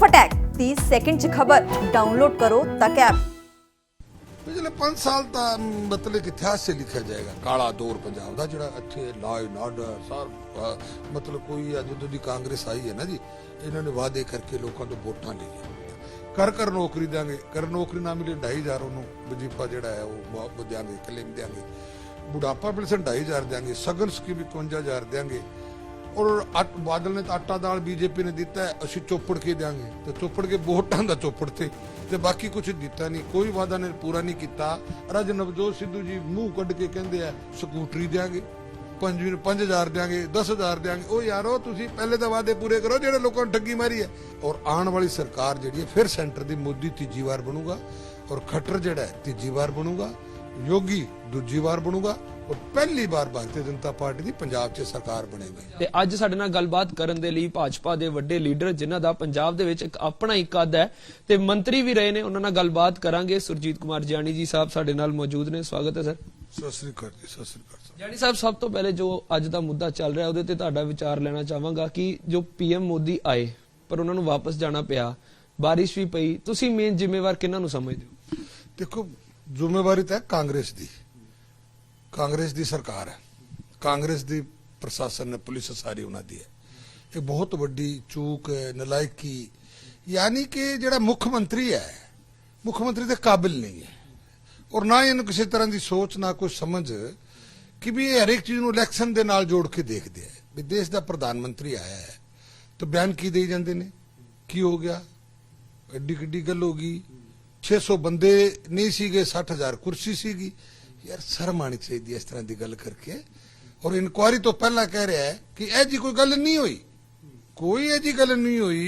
फटैक 30 second च खबर download करो तक ऐप। पिछले 5 साल का मतलब इतिहास से लिखा जाएगा काला दौर पंजाब का जो अच्छे लॉ एंड ऑर्डर सार मतलब कोई जो दी कांग्रेस आई है ना जी, इन्होंने वादे करके लोगों तो वोटां ली कर नौकरी देंगे, कर नौकरी ना मिले 2500 वजीफा जोड़ा है वो देंगे, क्लेम देंगे, बुढ़ापा पेंशन 2500 देंगे, सगन स्कीम 51,000 देंगे। और बादल ने तो आटा दाल बीजेपी ने दिता है, असि चौपड़ के देंगे, तो चौपड़ के वोटां का चौपड़ थे ते बाकी कुछ दिता नहीं, कोई वादा ने पूरा नहीं किया। अज नवजोत सिद्धू जी मुंह कढ़ के कहते हैं स्कूटरी देंगे, 5,000 देंगे, 10,000 देंगे। ओ यारो तुसी पहले तो वादे पूरे करो जेडे लोगों ने ठगी मारी है। और आने वाली सरकार जी है फिर सेंटर की मोदी तीजी बार बनूगा और खट्टर जड़ा है तीजी बार बनूगा, योगी दूजी बार बनूगा और पहली बार भारतीय जनता पार्टी ਦੀ ਪੰਜਾਬ 'ਚ ਸਰਕਾਰ ਬਣੇਗੀ। ਤੇ ਅੱਜ ਸਾਡੇ ਨਾਲ ਗੱਲਬਾਤ ਕਰਨ ਦੇ ਲਈ ਭਾਜਪਾ ਦੇ ਵੱਡੇ ਲੀਡਰ ਜਿਨ੍ਹਾਂ ਦਾ ਪੰਜਾਬ ਦੇ ਵਿੱਚ ਇੱਕ ਆਪਣਾ ਹੀ ਕੱਦ ਹੈ ਤੇ ਮੰਤਰੀ ਵੀ ਰਹੇ ਨੇ, ਉਹਨਾਂ ਨਾਲ ਗੱਲਬਾਤ ਕਰਾਂਗੇ। ਸੁਰਜੀਤ ਕੁਮਾਰ ਜਾਨੀ ਜੀ ਸਾਹਿਬ ਸਾਡੇ ਨਾਲ ਮੌਜੂਦ ਨੇ, ਸਵਾਗਤ ਹੈ ਸਰ। ਸਤਿ ਸ੍ਰੀ ਅਕਾਲ ਜੀ। ਸਤਿ ਸ੍ਰੀ ਅਕਾਲ ਜਾਨੀ ਸਾਹਿਬ, ਸਭ ਤੋਂ ਪਹਿਲੇ ਜੋ ਅੱਜ ਦਾ ਮੁੱਦਾ ਚੱਲ ਰਿਹਾ ਉਹਦੇ ਤੇ ਤੁਹਾਡਾ ਵਿਚਾਰ ਲੈਣਾ ਚਾਹਾਂਗਾ ਕਿ ਜੋ ਪੀਐਮ ਮੋਦੀ ਆਏ ਪਰ ਉਹਨਾਂ ਨੂੰ ਵਾਪਸ ਜਾਣਾ ਪਿਆ, ਬਾਰਿਸ਼ ਵੀ ਪਈ, ਤੁਸੀਂ ਮੇਨ ਜ਼ਿੰਮੇਵਾਰ ਕਿਹਨਾਂ ਨੂੰ ਸਮਝਦੇ ਹੋ? ਦੇਖੋ ਜ਼ਿੰਮੇਵਾਰੀ ਤਾਂ कांग्रेस दी सरकार है, कांग्रेस दी प्रशासन ने पुलिस सारी उन्होंने है। एक बहुत बड़ी चूक है, नलायकी, यानी कि जो मुख्यमंत्री है मुख्यमंत्री के काबिल नहीं है और ना इन्हें किसी तरह की सोच ना कोई समझ कि भी हर एक चीज इलैक्शन के नाल जोड़ के देखते हैं। भी देश का प्रधानमंत्री आया है तो बयान की दे जाते ने की हो गया, एड्डी किड्डी गल होगी, 600 बंदे नहीं सीगे, 60,000 कुर्सी सीगी। यार शर्म आनी चाहिए इस तरह की गल करके। और इंक्वायरी तो पहला कह रहा है कि यह जी कोई गल नहीं हुई, कोई यह जी गल नहीं हुई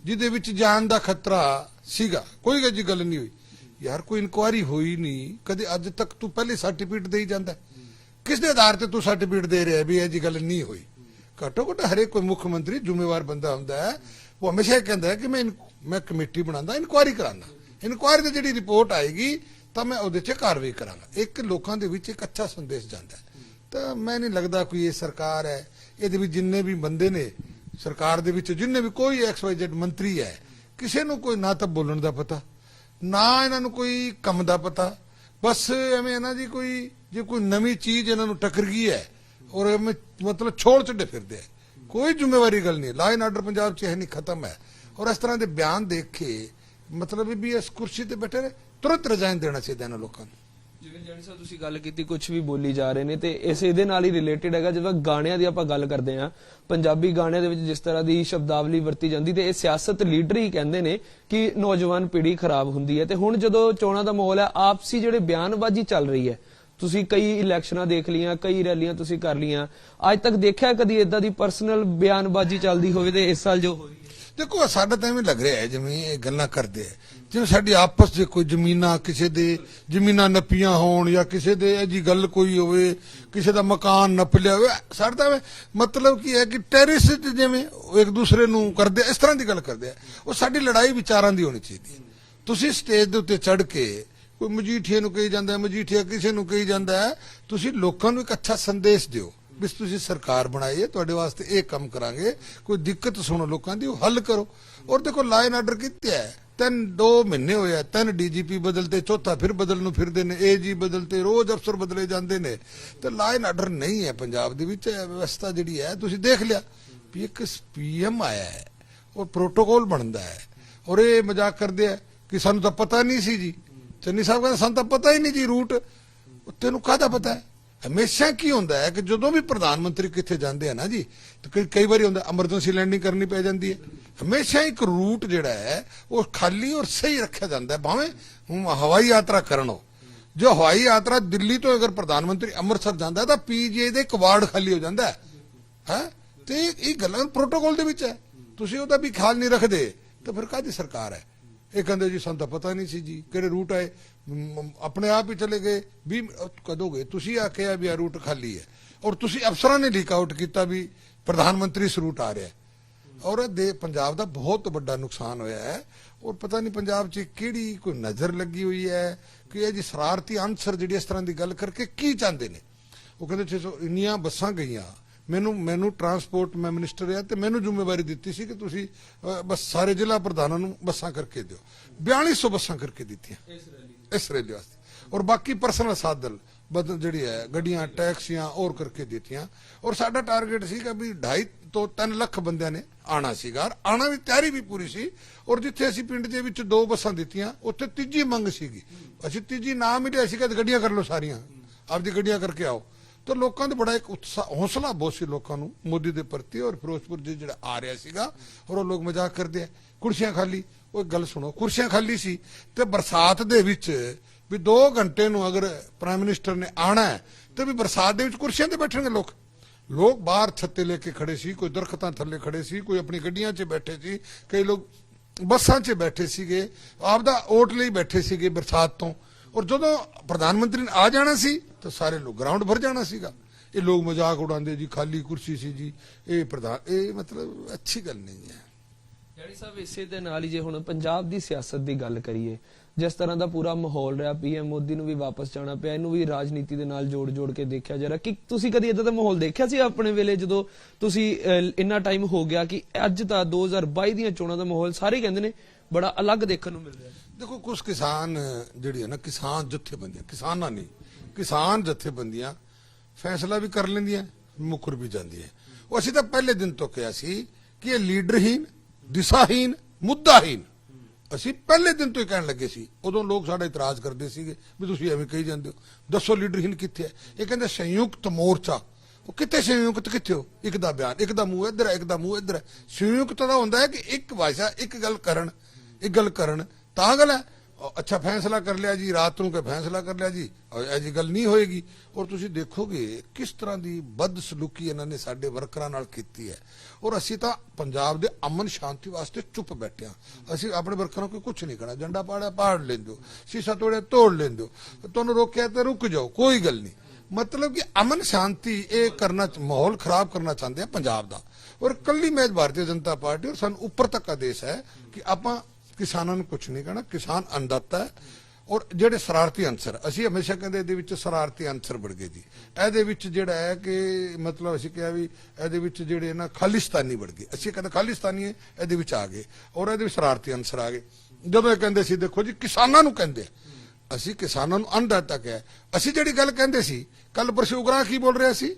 जिदे विच जान का खतरा सीगा, कोई यह जी गल नहीं हुई। यार कोई इंक्वायरी हुई नहीं कदे, अज तक तू पहले सर्टिफिकेट दे जाता, किस दे आधार ते तू सर्टिफिकेट दे रहा है भी यह जी गल नहीं हुई? घट्टो घट हरेक कोई मुख्यमंत्री जिम्मेवार बंदा होंदा है, वो हमेशा कहता है कि मैं कमेटी बनांदा, इंक्वायरी करांदा, इंक्वायरी दी जिहड़ी रिपोर्ट आएगी तो मैं उहदे च कार्रवाई करांगा। एक लोगों के विच एक अच्छा संदेश जाता है। तो मैं नहीं लगता कोई ये सरकार है, ये जिन्ने भी बंदे ने सरकार दे विच जिन्ने भी कोई XYZ मंत्री है, किसी को कोई ना तो बोलने का पता ना इन्हों कोई कम का पता, बस एवं ना जी कोई जो कोई नवी चीज इन्हों टकर गई है और मतलब छोड़ छड़े फिरते हैं, कोई जिम्मेवारी गल नहीं। लॉ एंड ऑर्डर पंजाब च है नहीं, खत्म है। और इस तरह के बयान देख के मतलब भी इस कुर्सी ते बैठे रहे, तुरंत रिजाइन देना चाहिए ना लोगों को। ਜਿਵੇਂ ਜਾਨੀ ਸਾਹਿਬ ਤੁਸੀਂ ਗੱਲ ਕੀਤੀ, ਕੁਝ ਵੀ ਬੋਲੀ ਜਾ ਰਹੇ ਨੇ ਤੇ ਇਸ ਇਹਦੇ ਨਾਲ ਹੀ ਰਿਲੇਟਡ ਹੈਗਾ। ਜਦੋਂ ਗਾਣਿਆਂ ਦੀ ਆਪਾਂ ਗੱਲ ਕਰਦੇ ਆ, ਪੰਜਾਬੀ ਗਾਣਿਆਂ ਦੇ ਵਿੱਚ ਜਿਸ ਤਰ੍ਹਾਂ ਦੀ ਸ਼ਬਦਾਵਲੀ ਵਰਤੀ ਜਾਂਦੀ ਤੇ ਇਹ ਸਿਆਸਤ ਲੀਡਰ ਹੀ ਕਹਿੰਦੇ ਨੇ ਕਿ ਨੌਜਵਾਨ ਪੀੜ੍ਹੀ ਖਰਾਬ ਹੁੰਦੀ ਹੈ। ਤੇ ਹੁਣ ਜਦੋਂ ਚੋਣਾਂ ਦਾ ਮਾਹੌਲ ਹੈ, ਆਪਸੀ ਜਿਹੜੇ ਬਿਆਨਬਾਜ਼ੀ ਚੱਲ ਰਹੀ ਹੈ, ਤੁਸੀਂ ਕਈ ਇਲੈਕਸ਼ਨਾਂ ਦੇਖ ਲੀਆਂ, ਕਈ ਰੈਲੀਆਂ ਤੁਸੀਂ ਕਰ ਲੀਆਂ, ਅੱਜ ਤੱਕ ਦੇਖਿਆ ਕਦੀ ਇਦਾਂ ਦੀ ਪਰਸਨਲ ਬਿਆਨਬਾਜ਼ੀ ਚੱਲਦੀ ਹੋਵੇ ਤੇ ਇਸ ਸਾਲ ਜੋ ਹੋਈ? देखो साडा तो इवें लग रहा है जिवें ये गल्लां करदे है जिवें साडी आपस च कोई जमीनां किसी दे जमीनां नप्पियां होण या किसी दे जी गल कोई होवे, किसी दा मकान नप लिया होवे। साडा मतलब की है कि टेररिस्ट जिवें एक दूसरे नूं करदे इस तरह की गल करदे है। वो साडी लड़ाई विचारां दी होनी चाहिए। तुसीं स्टेज दे उत्ते चढ़ के कोई मजीठीए नूं कही जांदा है, मजीठीआ किसी नूं कही जांदा है, तुसीं लोकां नूं एक अच्छा संदेश दिओ भी तुसीं सरकार बनाई है, तुहाडे वास्ते ये काम करांगे, कोई दिक्कत सुनो लोगों की हल करो। और देखो लॉ एंड ऑर्डर कित्ते है, 2 महीने होए, 3 DGP बदलते, चौथा फिर बदलने फिरदे ने, AG बदलते, रोज अफसर बदले जाते हैं। तो लॉ एंड ऑर्डर नहीं है पंजाब दे विच। व्यवस्था जिहड़ी है तुसीं देख लिया भी एक PM आया है और प्रोटोकॉल बनता है और ये मजाक करते हैं कि सानू तो पता नहीं सी जी। चन्नी साहब कहते सानू तो पता ही नहीं जी रूट, तेनू काहदा पता है? हमेशा की होंदा है कि जो भी प्रधानमंत्री कितने जाते हैं ना जी, तो कई बार होंदा एमरजेंसी लैंडिंग करनी पै जाती है। हमेशा एक रूट जिहड़ा है वो खाली और सही रखा जाता है, भावें हवाई यात्रा करन हो। जो हवाई यात्रा दिल्ली तो अगर प्रधानमंत्री अमृतसर जाता है तो PGI दे कवाड़ खाली हो जाता है। तो ये गल्लां प्रोटोकॉल दे विच है, तुसीं ओहदा भी ख्याल नहीं रखते तो फिर काहदी सरकार है? ये कहते जी सानू तो पता नहीं सी जी किहड़े रूट आए, अपने आप ही चले गए भी कदों गए? तुसीं आखिया भी आ रूट खाली है और तुसीं अफसरां ने लीक आउट किया भी प्रधानमंत्री इस रूट आ रहा है। और पंजाब का बहुत बड़ा नुकसान होया है। और पता नहीं पंजाब च किहड़ी कोई नज़र लगी हुई है कि ये जी शरारती अनसर जिहड़ी इस तरह की गल करके की चाहते हैं। वो कहते 600 इन्नियां बसां गईयां ਮੈਨੂੰ ਟਰਾਂਸਪੋਰਟ ਮੈਂ ਮਿਨਿਸਟਰ ਰਿਹਾ ਤੇ ਮੈਨੂੰ ਜ਼ਿੰਮੇਵਾਰੀ ਦਿੱਤੀ ਸੀ ਕਿ ਤੁਸੀਂ ਬਸ ਸਾਰੇ ਜ਼ਿਲ੍ਹਾ ਪ੍ਰਧਾਨਾਂ ਨੂੰ ਬੱਸਾਂ ਕਰਕੇ ਦਿਓ। 4200 ਬੱਸਾਂ ਕਰਕੇ ਦਿੱਤੀਆਂ ਇਸ ਰੈਲੀ ਵਾਸਤੇ, ਔਰ ਬਾਕੀ ਪਰਸਨਲ ਸਾਧਨ ਜਿਹੜੀ ਹੈ ਗੱਡੀਆਂ ਟੈਕਸੀਆਂ ਹੋਰ ਕਰਕੇ ਦਿੱਤੀਆਂ। ਔਰ ਸਾਡਾ ਟਾਰਗੇਟ ਸੀਗਾ ਵੀ 2.5 ਤੋਂ 3 ਲੱਖ ਬੰਦਿਆਂ ਨੇ ਆਣਾ ਸੀਗਾ, ਆਣਾ ਵੀ ਤਿਆਰੀ ਵੀ ਪੂਰੀ ਸੀ। ਔਰ ਜਿੱਥੇ ਅਸੀਂ ਪਿੰਡ ਦੇ ਵਿੱਚ 2 ਬੱਸਾਂ ਦਿੱਤੀਆਂ ਉੱਥੇ ਤੀਜੀ ਮੰਗ ਸੀਗੀ, ਅਸੀਂ ਤੀਜੀ ਨਾ ਮਿਲਿਆ ਸੀਗਾ ਤੇ ਗੱਡੀਆਂ ਕਰ ਲਓ ਸਾਰੀਆਂ, ਆਪਦੀ ਗੱਡੀਆਂ ਕਰਕੇ ਆਓ। ਤਾਂ ਲੋਕਾਂ ਦਾ ਬੜਾ ਇੱਕ ਉਤਸ਼ਾਹ ਹੌਸਲਾ ਬਹੁਤ ਸੀ ਲੋਕਾਂ ਨੂੰ ਮੋਦੀ ਦੇ ਪ੍ਰਤੀ। ਔਰ ਫਿਰੋਜ਼ਪੁਰ ਜਿਹੜਾ ਆ ਰਿਹਾ ਸੀਗਾ, ਔਰ ਉਹ ਲੋਕ ਮਜ਼ਾਕ ਕਰਦੇ ਆ ਕੁਰਸੀਆਂ ਖਾਲੀ। ਉਹ ਇੱਕ ਗੱਲ ਸੁਣੋ, ਕੁਰਸੀਆਂ ਖਾਲੀ ਸੀ ਤੇ ਬਰਸਾਤ ਦੇ ਵਿੱਚ ਵੀ 2 ਘੰਟੇ ਨੂੰ ਅਗਰ ਪ੍ਰਾਈਮ ਮਿਨਿਸਟਰ ਨੇ ਆਣਾ ਹੈ ਤੇ ਵੀ ਬਰਸਾਤ ਦੇ ਵਿੱਚ ਕੁਰਸੀਆਂ ਤੇ ਬੈਠਣਗੇ ਲੋਕ ਬਾਹਰ ਛੱਤੇ ਲੈ ਕੇ ਖੜੇ ਸੀ, ਕੋਈ ਦਰਖਤਾਂ ਥੱਲੇ ਖੜੇ ਸੀ, ਕੋਈ ਆਪਣੀ ਗੱਡੀਆਂ 'ਚ ਬੈਠੇ ਸੀ, ਕਈ ਲੋਕ ਬੱਸਾਂ 'ਚ ਬੈਠੇ ਸੀਗੇ, ਆਪਦਾ ਓਟ ਲਈ ਬੈਠੇ ਸੀਗੇ ਬਰਸਾਤ ਤੋਂ। ਔਰ ਜਦੋਂ ਪ੍ਰਧਾਨ ਮੰਤਰੀ ਨੇ ਆ ਜਾਣਾ ਸੀ ਤਾਂ ਸਾਰੇ ਲੋਕ ਗਰਾਊਂਡ ਭਰ ਜਾਣਾ ਸੀਗਾ। ਇਹ ਲੋਕ ਮਜ਼ਾਕ ਉਡਾਉਂਦੇ ਜੀ ਖਾਲੀ ਕੁਰਸੀ ਸੀ ਜੀ, ਇਹ ਮਤਲਬ ਅੱਛੀ ਗੱਲ ਨਹੀਂ ਹੈ। ਜੈਣੀ ਸਾਹਿਬ, ਇਸੇ ਦੇ ਨਾਲ ਹੀ ਜੇ ਹੁਣ ਪੰਜਾਬ ਦੀ ਸਿਆਸਤ ਦੀ ਗੱਲ ਕਰੀਏ, ਜਿਸ ਤਰ੍ਹਾਂ ਦਾ ਪੂਰਾ ਮਾਹੌਲ ਰਿਹਾ, ਪੀਐਮ ਮੋਦੀ ਨੂੰ ਵੀ ਵਾਪਸ ਜਾਣਾ ਪਿਆ, ਇਹਨੂੰ ਵੀ ਰਾਜਨੀਤੀ ਦੇ ਨਾਲ ਜੋੜ ਕੇ ਦੇਖਿਆ ਜਾ ਰਿਹਾ ਕਿ ਤੁਸੀਂ ਕਦੀ ਇਦਾਂ ਦਾ ਮਾਹੌਲ ਦੇਖਿਆ ਸੀ ਆਪਣੇ ਵੇਲੇ ਜਦੋਂ ਤੁਸੀਂ ਇੰਨਾ ਟਾਈਮ ਹੋ ਗਿਆ ਕਿ ਅੱਜ ਤਾਂ 2022 ਦੀਆਂ ਚੋਣਾਂ ਦਾ ਮਾਹੌਲ ਸਾਰੇ ਕਹਿੰਦੇ ਨੇ ਬੜਾ ਅਲੱਗ ਦੇਖਣ ਨੂੰ ਮਿਲ ਰਿਹਾ? ਦੇਖੋ, ਕੁਝ ਕਿਸਾਨ ਜਿਹੜੀ ਹੈ ਨਾ, ਕਿਸਾਨ ਜਥੇਬੰਦੀਆਂ, ਕਿਸਾਨਾਂ ਨਹੀਂ ਕਿਸਾਨ ਜਥੇਬੰਦੀਆਂ ਫੈਸਲਾ ਵੀ ਕਰ ਲੈਂਦੀਆਂ, ਮੁੱਕਰ ਵੀ ਜਾਂਦੀਆਂ। ਉਹ ਅਸੀਂ ਤਾਂ ਪਹਿਲੇ ਦਿਨ ਤੋਂ ਕਿਹਾ ਸੀ ਕਿ ਇਹ ਲੀਡਰਹੀਨ, ਦਿਸ਼ਾਹੀਨ, ਮੁੱਦਾਹੀਨ, ਅਸੀਂ ਪਹਿਲੇ ਦਿਨ ਤੋਂ ਹੀ ਕਹਿਣ ਲੱਗੇ ਸੀ। ਉਦੋਂ ਲੋਕ ਸਾਡਾ ਇਤਰਾਜ਼ ਕਰਦੇ ਸੀਗੇ ਵੀ ਤੁਸੀਂ ਐਵੇਂ ਕਹੀ ਜਾਂਦੇ ਹੋ, ਦੱਸੋ ਲੀਡਰਹੀਨ ਕਿੱਥੇ ਹੈ? ਇਹ ਕਹਿੰਦੇ ਸੰਯੁਕਤ ਮੋਰਚਾ। ਉਹ ਕਿੱਥੇ ਸੰਯੁਕਤ, ਕਿੱਥੇ ਹੋ? ਇੱਕ ਦਾ ਬਿਆਨ, ਇੱਕ ਦਾ ਮੂੰਹ ਇੱਧਰ ਹੈ, ਇੱਕ ਦਾ ਮੂੰਹ ਇੱਧਰ ਹੈ। ਸੰਯੁਕਤ ਦਾ ਹੁੰਦਾ ਹੈ ਕਿ ਇੱਕ ਭਾਸ਼ਾ, ਇੱਕ ਗੱਲ ਕਰਨ ਤਾਂ ਗੱਲ ਹੈ। ਅੱਛਾ ਫੈਸਲਾ ਕਰ ਲਿਆ ਜੀ, ਰਾਤ ਨੂੰ ਫੈਸਲਾ ਕਰ ਲਿਆ ਜੀ, ਇਹ ਜੀ ਗੱਲ ਨਹੀਂ ਹੋਏਗੀ। ਔਰ ਤੁਸੀਂ ਦੇਖੋਗੇ ਕਿਸ ਤਰ੍ਹਾਂ ਦੀ ਬਦਸਲੂਕੀ ਇਹਨਾਂ ਨੇ ਸਾਡੇ ਵਰਕਰਾਂ ਨਾਲ ਕੀਤੀ ਹੈ। ਔਰ ਅਸੀਂ ਤਾਂ ਪੰਜਾਬ ਦੇ ਅਮਨ ਸ਼ਾਂਤੀ ਵਾਸਤੇ ਚੁੱਪ ਬੈਠੇ ਹਾਂ। ਅਸੀਂ ਆਪਣੇ ਵਰਕਰਾਂ ਨੂੰ ਕੁਝ ਨਹੀਂ ਕਹਿਣਾ, ਝੰਡਾ ਪਾੜਿਆ ਪਾੜ ਲੈਂਦੋ, ਸ਼ੀਸ਼ਾ ਤੋੜਿਆ ਤੋੜ ਲੈਂਦੋ, ਤੁਹਾਨੂੰ ਰੋਕਿਆ ਤੇ ਰੁਕ ਜਾਓ, ਕੋਈ ਗੱਲ ਨਹੀਂ। ਮਤਲਬ ਕਿ ਅਮਨ ਸ਼ਾਂਤੀ ਇਹ ਕਰਨਾ, ਮਾਹੌਲ ਖਰਾਬ ਕਰਨਾ ਚਾਹੁੰਦੇ ਆ ਪੰਜਾਬ ਦਾ। ਔਰ ਕੱਲੀ ਮੈਂ ਭਾਰਤੀ ਜਨਤਾ ਪਾਰਟੀ ਔਰ ਸਾਨੂੰ ਉੱਪਰ ਤੱਕ ਆਦੇਸ਼ ਹੈ ਕਿ ਆਪਾਂ ਕਿਸਾਨਾਂ ਨੂੰ ਕੁਝ ਨਹੀਂ ਕਹਿਣਾ। ਕਿਸਾਨ ਅੰਨਦਾਤਾ ਹੈ। ਔਰ ਜਿਹੜੇ ਸ਼ਰਾਰਤੀ ਅੰਸਰ, ਅਸੀਂ ਹਮੇਸ਼ਾ ਕਹਿੰਦੇ ਇਹਦੇ ਵਿੱਚ ਸ਼ਰਾਰਤੀ ਅੰਸਰ ਵੜ ਗਏ ਜੀ। ਇਹਦੇ ਵਿੱਚ ਜਿਹੜਾ ਹੈ ਕਿ ਮਤਲਬ ਅਸੀਂ ਕਿਹਾ ਵੀ ਇਹਦੇ ਵਿੱਚ ਜਿਹੜੇ ਨਾ ਖਾਲਿਸਤਾਨੀ ਵੜ ਗਏ, ਅਸੀਂ ਕਹਿੰਦੇ ਖਾਲਿਸਤਾਨੀ ਇਹਦੇ ਵਿੱਚ ਆ ਗਏ, ਔਰ ਇਹਦੇ ਵਿੱਚ ਸ਼ਰਾਰਤੀ ਅੰਸਰ ਆ ਗਏ। ਜਦੋਂ ਇਹ ਕਹਿੰਦੇ ਸੀ ਦੇਖੋ ਜੀ ਕਿਸਾਨਾਂ ਨੂੰ ਕਹਿੰਦੇ, ਅਸੀਂ ਕਿਸਾਨਾਂ ਨੂੰ ਅੰਨਦਾਤਾ ਕਿਹਾ। ਅਸੀਂ ਜਿਹੜੀ ਗੱਲ ਕਹਿੰਦੇ ਸੀ, ਕੱਲ ਪਰਸੋਂ ਉਗਰਾ ਕੀ ਬੋਲ ਰਿਹਾ ਸੀ?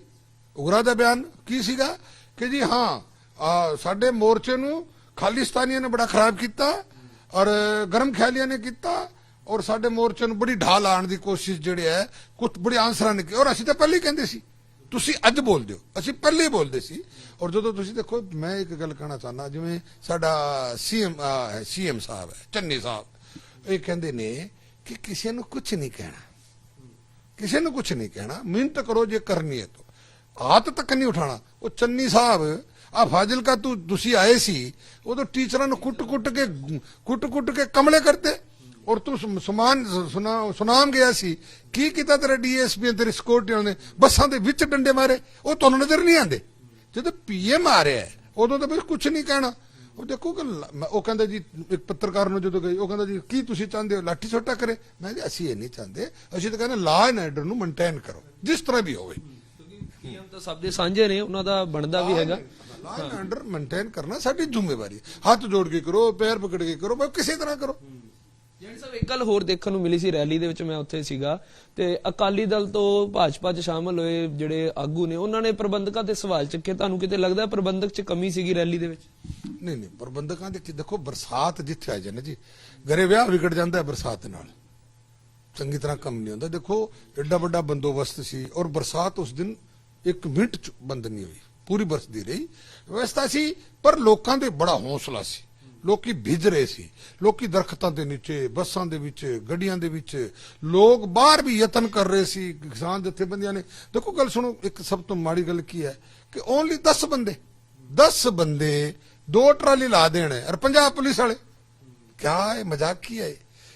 ਉਗਰਾ ਦਾ ਬਿਆਨ ਕੀ ਸੀਗਾ ਕਿ ਜੀ ਹਾਂ ਸਾਡੇ ਮੋਰਚੇ ਨੂੰ ਖਾਲਿਸਤਾਨੀਆਂ ਨੇ ਬੜਾ ਖਰਾਬ ਕੀਤਾ ਔਰ ਗਰਮ ਖਿਆਲੀਆਂ ਨੇ ਕੀਤਾ, ਔਰ ਸਾਡੇ ਮੋਰਚੇ ਨੂੰ ਬੜੀ ਢਾਲ ਆਉਣ ਦੀ ਕੋਸ਼ਿਸ਼ ਜਿਹੜੀ ਹੈ ਕੁਝ ਬੜੇ ਆਂਸਰਾਂ ਨੇ ਕੀਤੀ। ਔਰ ਅਸੀਂ ਤਾਂ ਪਹਿਲੇ ਹੀ ਕਹਿੰਦੇ ਸੀ, ਤੁਸੀਂ ਅੱਜ ਬੋਲਦੇ ਹੋ, ਅਸੀਂ ਪਹਿਲੇ ਹੀ ਬੋਲਦੇ ਸੀ। ਔਰ ਜਦੋਂ ਤੁਸੀਂ ਦੇਖੋ, ਮੈਂ ਇੱਕ ਗੱਲ ਕਹਿਣਾ ਚਾਹੁੰਦਾ, ਜਿਵੇਂ ਸਾਡਾ ਸੀਐਮ ਸਾਹਿਬ ਹੈ ਚੰਨੀ ਸਾਹਿਬ, ਇਹ ਕਹਿੰਦੇ ਨੇ ਕਿ ਕਿਸੇ ਨੂੰ ਕੁਝ ਨਹੀਂ ਕਹਿਣਾ, ਕਿਸੇ ਨੂੰ ਕੁਝ ਨਹੀਂ ਕਹਿਣਾ, ਮਿਹਨਤ ਕਰੋ ਜੇ ਕਰਨੀ ਹੈ ਤਾਂ ਹੱਥ ਤੱਕ ਨਹੀਂ ਉਠਾਣਾ। ਉਹ ਚੰਨੀ ਸਾਹਿਬ ਆ ਫਾਜ਼ਿਲਕਾ ਤੁਸੀਂ ਆਏ ਸੀ, ਉਦੋਂ ਟੀਚਰਾਂ ਨੂੰ ਕੁੱਟ ਕੇ ਕਮਲੇ ਕਰਤੇ। ਔਰ ਤੂੰ ਸੁਨਾਮ ਗਿਆ ਸੀ, ਕੀ ਕੀਤਾ ਤੇਰਾ ਡੀਐਸਪੀ ਤੇਰੀ ਸਿਕਿਉਰਿਟੀ ਨੇ? ਬੱਸਾਂ ਦੇ ਵਿੱਚ ਡੰਡੇ ਮਾਰੇ, ਉਹ ਤੁਹਾਨੂੰ ਨਜ਼ਰ ਨਹੀਂ ਆਉਂਦੇ। ਜਦੋਂ ਪੀਐਮ ਆ ਰਿਹਾ ਉਦੋਂ ਤਾਂ ਬਸ ਕੁਝ ਨਹੀਂ ਕਹਿਣਾ। ਉਹ ਦੇਖੋ ਉਹ ਕਹਿੰਦਾ ਜੀ, ਇੱਕ ਪੱਤਰਕਾਰ ਨੂੰ ਜਦੋਂ ਗਈ, ਉਹ ਕਹਿੰਦਾ ਜੀ ਕੀ ਤੁਸੀਂ ਚਾਹੁੰਦੇ ਹੋ ਲਾਠੀ ਛੋਟਾ ਕਰੇ? ਮੈਂ ਕਿਹਾ ਅਸੀਂ ਇਹ ਨਹੀਂ ਚਾਹੁੰਦੇ, ਅਸੀਂ ਤਾਂ ਕਹਿੰਦੇ ਲਾਅ ਐਂਡ ਆਰਡਰ ਨੂੰ ਮੇਨਟੇਨ ਕਰੋ ਜਿਸ ਤਰ੍ਹਾਂ ਵੀ ਹੋਵੇ। ਪੀਐਮ ਤਾਂ ਸਭ ਦੇ ਸਾਂਝੇ ਨੇ, ਉਹਨਾਂ ਦਾ ਬਣਦਾ ਵੀ ਹੈਗਾ। ਲਾਅ ਐਂਡ ਆਰਡਰ ਮੇਨਟੇਨ ਕਰਨਾ ਸਾਡੀ ਜ਼ਿੰਮੇਵਾਰੀ। ਹੱਥ ਜੋੜ ਕੇ ਕਰੋ, ਪੈਰ ਪਕੜ ਕੇ ਕਰੋ, ਬਸ ਕਿਸੇ ਤਰ੍ਹਾਂ ਕਰੋ। ਜੈਣੀ ਸਾਹਿਬ, ਇੱਕ ਗੱਲ ਹੋਰ ਦੇਖਣ ਨੂੰ ਮਿਲੀ ਸੀ ਰੈਲੀ ਦੇ ਵਿੱਚ, ਮੈਂ ਉੱਥੇ ਸੀਗਾ ਤੇ ਅਕਾਲੀ ਦਲ ਤੋਂ ਭਾਜਪਾ 'ਚ ਸ਼ਾਮਲ ਹੋਏ ਜਿਹੜੇ ਆਗੂ ਨੇ, ਉਹਨਾਂ ਨੇ ਪ੍ਰਬੰਧਕਾਂ ਤੇ ਸਵਾਲ ਚੱਕੇ। ਤੁਹਾਨੂੰ ਕਿਤੇ ਲੱਗਦਾ ਪ੍ਰਬੰਧਕ 'ਚ ਕਮੀ ਸੀਗੀ ਰੈਲੀ ਦੇ ਵਿੱਚ? ਨਹੀਂ, ਪ੍ਰਬੰਧਕਾਂ ਦੇ ਦੇਖੋ, ਬਰਸਾਤ ਜਿੱਥੇ ਆ ਜਾਏ ਜੀ, ਘਰੇ ਵਿਆਹ ਵਿਗੜ ਜਾਂਦਾ ਬਰਸਾਤ ਨਾਲ, ਚੰਗੀ ਤਰ੍ਹਾਂ ਕੰਮ ਨਹੀਂ ਹੁੰਦਾ। ਦੇਖੋ ਐਡਾ ਵੱਡਾ ਬੰਦੋਬਸਤ ਸੀ, ਔਰ ਬਰਸਾਤ ਉਸ ਦਿਨ 1 ਮਿੰਟ 'ਚ ਬੰਦ ਨਹੀਂ ਹੋਈ, ਪੂਰੀ ਬਰਸਦੀ ਰਹੀ। ਵਿਵਸਥਾ ਸੀ, ਪਰ ਲੋਕਾਂ ਦੇ ਬੜਾ ਹੌਸਲਾ ਸੀ, ਲੋਕੀ ਭਿੱਜ ਰਹੇ ਸੀ, ਲੋਕੀ ਦਰਖਤਾਂ ਦੇ ਨੀਚੇ, ਬੱਸਾਂ ਦੇ ਵਿੱਚ, ਗੱਡੀਆਂ ਦੇ ਵਿੱਚ, ਲੋਕ ਬਾਹਰ ਵੀ ਯਤਨ ਕਰ ਰਹੇ ਸੀ। ਕਿਸਾਨ ਜਥੇਬੰਦੀਆਂ ਨੇ, ਦੇਖੋ ਗੱਲ ਸੁਣੋ, ਇੱਕ ਸਭ ਤੋਂ ਮਾੜੀ ਗੱਲ ਕੀ ਹੈ ਕਿ ਓਨਲੀ 10 ਬੰਦੇ 2 ਟਰਾਲੀ ਲਾ ਦੇਣ ਔਰ 50 ਪੁਲਿਸ ਵਾਲੇ, ਕਿਆ ਹੈ? ਮਜ਼ਾਕ ਕੀ ਹੈ?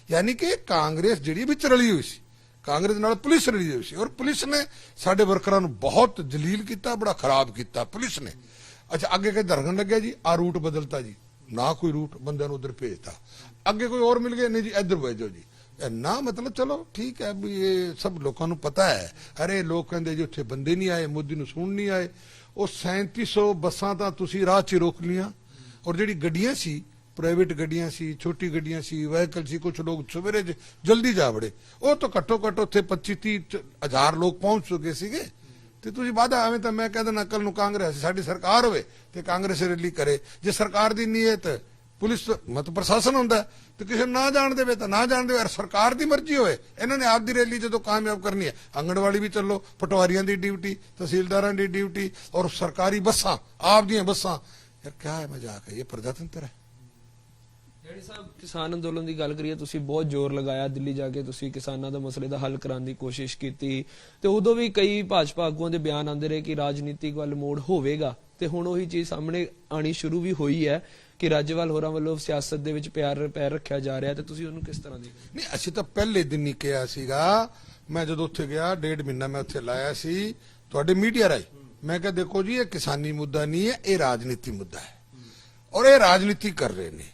ਯਾਨੀ ਕਿ ਕਾਂਗਰਸ ਜਿਹੜੀ ਵਿੱਚ ਰਲੀ ਹੋਈ ਸੀ, ਕਾਂਗਰਸ ਨਾਲ ਪੁਲਿਸ ਰਲੀ ਹੋਈ ਸੀ, ਔਰ ਪੁਲਿਸ ਨੇ ਸਾਡੇ ਵਰਕਰਾਂ ਨੂੰ ਬਹੁਤ ਜਲੀਲ ਕੀਤਾ, ਬੜਾ ਖਰਾਬ ਕੀਤਾ ਪੁਲਿਸ ਨੇ। ਅੱਛਾ, ਅੱਗੇ ਕਿ ਧਰਗਣ ਲੱਗਿਆ ਜੀ, ਆ ਰੂਟ ਬਦਲਤਾ ਜੀ, ਨਾ ਕੋਈ ਰੂਟ, ਬੰਦਿਆਂ ਨੂੰ ਉਧਰ ਭੇਜਤਾ। ਅੱਗੇ ਕੋਈ ਹੋਰ ਮਿਲ ਗਿਆ, ਨਹੀਂ ਜੀ ਇੱਧਰ ਭੇਜੋ ਜੀ। ਨਾ ਮਤਲਬ ਚਲੋ ਠੀਕ ਹੈ ਵੀ ਇਹ ਸਭ ਲੋਕਾਂ ਨੂੰ ਪਤਾ ਹੈ। ਅਰੇ ਲੋਕ ਕਹਿੰਦੇ ਜੀ ਉੱਥੇ ਬੰਦੇ ਨਹੀਂ ਆਏ, ਮੋਦੀ ਨੂੰ ਸੁਣ ਨਹੀਂ ਆਏ। ਉਹ 3700 ਬੱਸਾਂ ਤਾਂ ਤੁਸੀਂ ਰਾਹ 'ਚ ਹੀ ਰੋਕ ਲੀਆਂ, ਔਰ ਜਿਹੜੀ ਗੱਡੀਆਂ ਸੀ ਪ੍ਰਾਈਵੇਟ ਗੱਡੀਆਂ ਸੀ, ਛੋਟੀ ਗੱਡੀਆਂ ਸੀ, ਵਹੀਕਲ ਸੀ, ਕੁਝ ਲੋਕ ਸਵੇਰੇ ਜਲਦੀ ਜਾ ਵੜੇ, ਉਹ ਤਾਂ ਘੱਟੋ ਘੱਟ ਉੱਥੇ 25-30 ਹਜ਼ਾਰ ਲੋਕ ਪਹੁੰਚ ਚੁੱਕੇ ਸੀਗੇ। ਤੇ ਤੁਸੀਂ ਵਾਦਾ ਐਵੇਂ ਤਾਂ ਮੈਂ ਕਹਿੰਦਾ ਨਾ ਕੱਲ ਨੂੰ ਕਾਂਗਰਸ ਸਾਡੀ ਸਰਕਾਰ ਹੋਵੇ ਤੇ ਕਾਂਗਰਸ ਰੈਲੀ ਕਰੇ, ਜੇ ਸਰਕਾਰ ਦੀ ਨੀਅਤ ਪੁਲਿਸ ਮਤਲਬ ਪ੍ਰਸ਼ਾਸਨ ਹੁੰਦਾ ਤੇ ਕਿਸੇ ਨੂੰ ਨਾ ਜਾਣ ਦੇਵੇ ਤਾਂ ਨਾ ਜਾਣ ਦੇਵੇ, ਸਰਕਾਰ ਦੀ ਮਰਜ਼ੀ ਹੋਵੇ। ਇਹਨਾਂ ਨੇ ਆਪ ਦੀ ਰੈਲੀ ਜਦੋਂ ਕਾਮਯਾਬ ਕਰਨੀ ਹੈ, ਆਂਗਣਵਾੜੀ ਵੀ ਚੱਲੋ, ਪਟਵਾਰੀਆਂ ਦੀ ਡਿਊਟੀ, ਤਹਿਸੀਲਦਾਰਾਂ ਦੀ ਡਿਊਟੀ, ਔਰ ਸਰਕਾਰੀ ਬੱਸਾਂ ਆਪ ਦੀਆਂ ਬੱਸਾਂ, ਯਾਰ ਕਿਆ ਹੈ ਮਜ਼ਾਕ ਹੈ, ਇਹ ਪ੍ਰਜਾਤੰਤਰ ਹੈ। ਜਿਹੜੀ ਸਾਹਿਬ ਕਿਸਾਨ ਅੰਦੋਲਨ ਦੀ ਗੱਲ ਕਰੀਏ, ਤੁਸੀਂ ਬਹੁਤ ਜ਼ੋਰ ਲਗਾਇਆ, ਦਿੱਲੀ ਜਾ ਕੇ ਤੁਸੀਂ ਕਿਸਾਨਾਂ ਦਾ ਮਸਲੇ ਦਾ ਹੱਲ ਕਰਾਉਣ ਦੀ ਕੋਸ਼ਿਸ਼ ਕੀਤੀ ਤੇ ਉਦੋਂ ਵੀ ਕਈ ਭਾਜਪਾ ਆਗੂਆਂ ਦੇ ਬਿਆਨ ਆਉਂਦੇ ਰਹੇ ਕਿ ਰਾਜਨੀਤਿਕ ਵੱਲ ਮੋੜ ਹੋਵੇਗਾ, ਤੇ ਹੁਣ ਉਹੀ ਚੀਜ਼ ਸਾਹਮਣੇ ਆਣੀ ਸ਼ੁਰੂ ਵੀ ਹੋਈ ਹੈ ਕਿ ਰਾਜੇਵਾਲ ਹੋਰਾਂ ਵੱਲੋਂ ਸਿਆਸਤ ਦੇ ਵਿੱਚ ਪੈਰ ਰੱਖਿਆ ਜਾ ਰਿਹਾ, ਤੇ ਤੁਸੀਂ ਉਹਨੂੰ ਕਿਸ ਤਰ੍ਹਾਂ ਦੇਖਦੇ? ਨਹੀਂ, ਅਸੀਂ ਤਾਂ ਪਹਿਲੇ ਦਿਨ ਹੀ ਕਿਹਾ ਸੀਗਾ। ਮੈਂ ਜਦੋਂ ਉੱਥੇ ਗਿਆ 1.5 ਮਹੀਨਾ ਮੈਂ ਉੱਥੇ ਲਾਇਆ ਸੀ, ਤੁਹਾਡੇ ਮੀਡੀਆ ਰਾਹੀਂ ਮੈਂ ਕਿਹਾ ਦੇਖੋ ਜੀ, ਇਹ ਕਿਸਾਨੀ ਮੁੱਦਾ ਨਹੀਂ ਹੈ, ਇਹ ਰਾਜਨੀਤੀ ਮੁੱਦਾ ਹੈ, ਔਰ ਇਹ ਰਾਜਨੀਤੀ ਕਰ ਰਹੇ ਨੇ।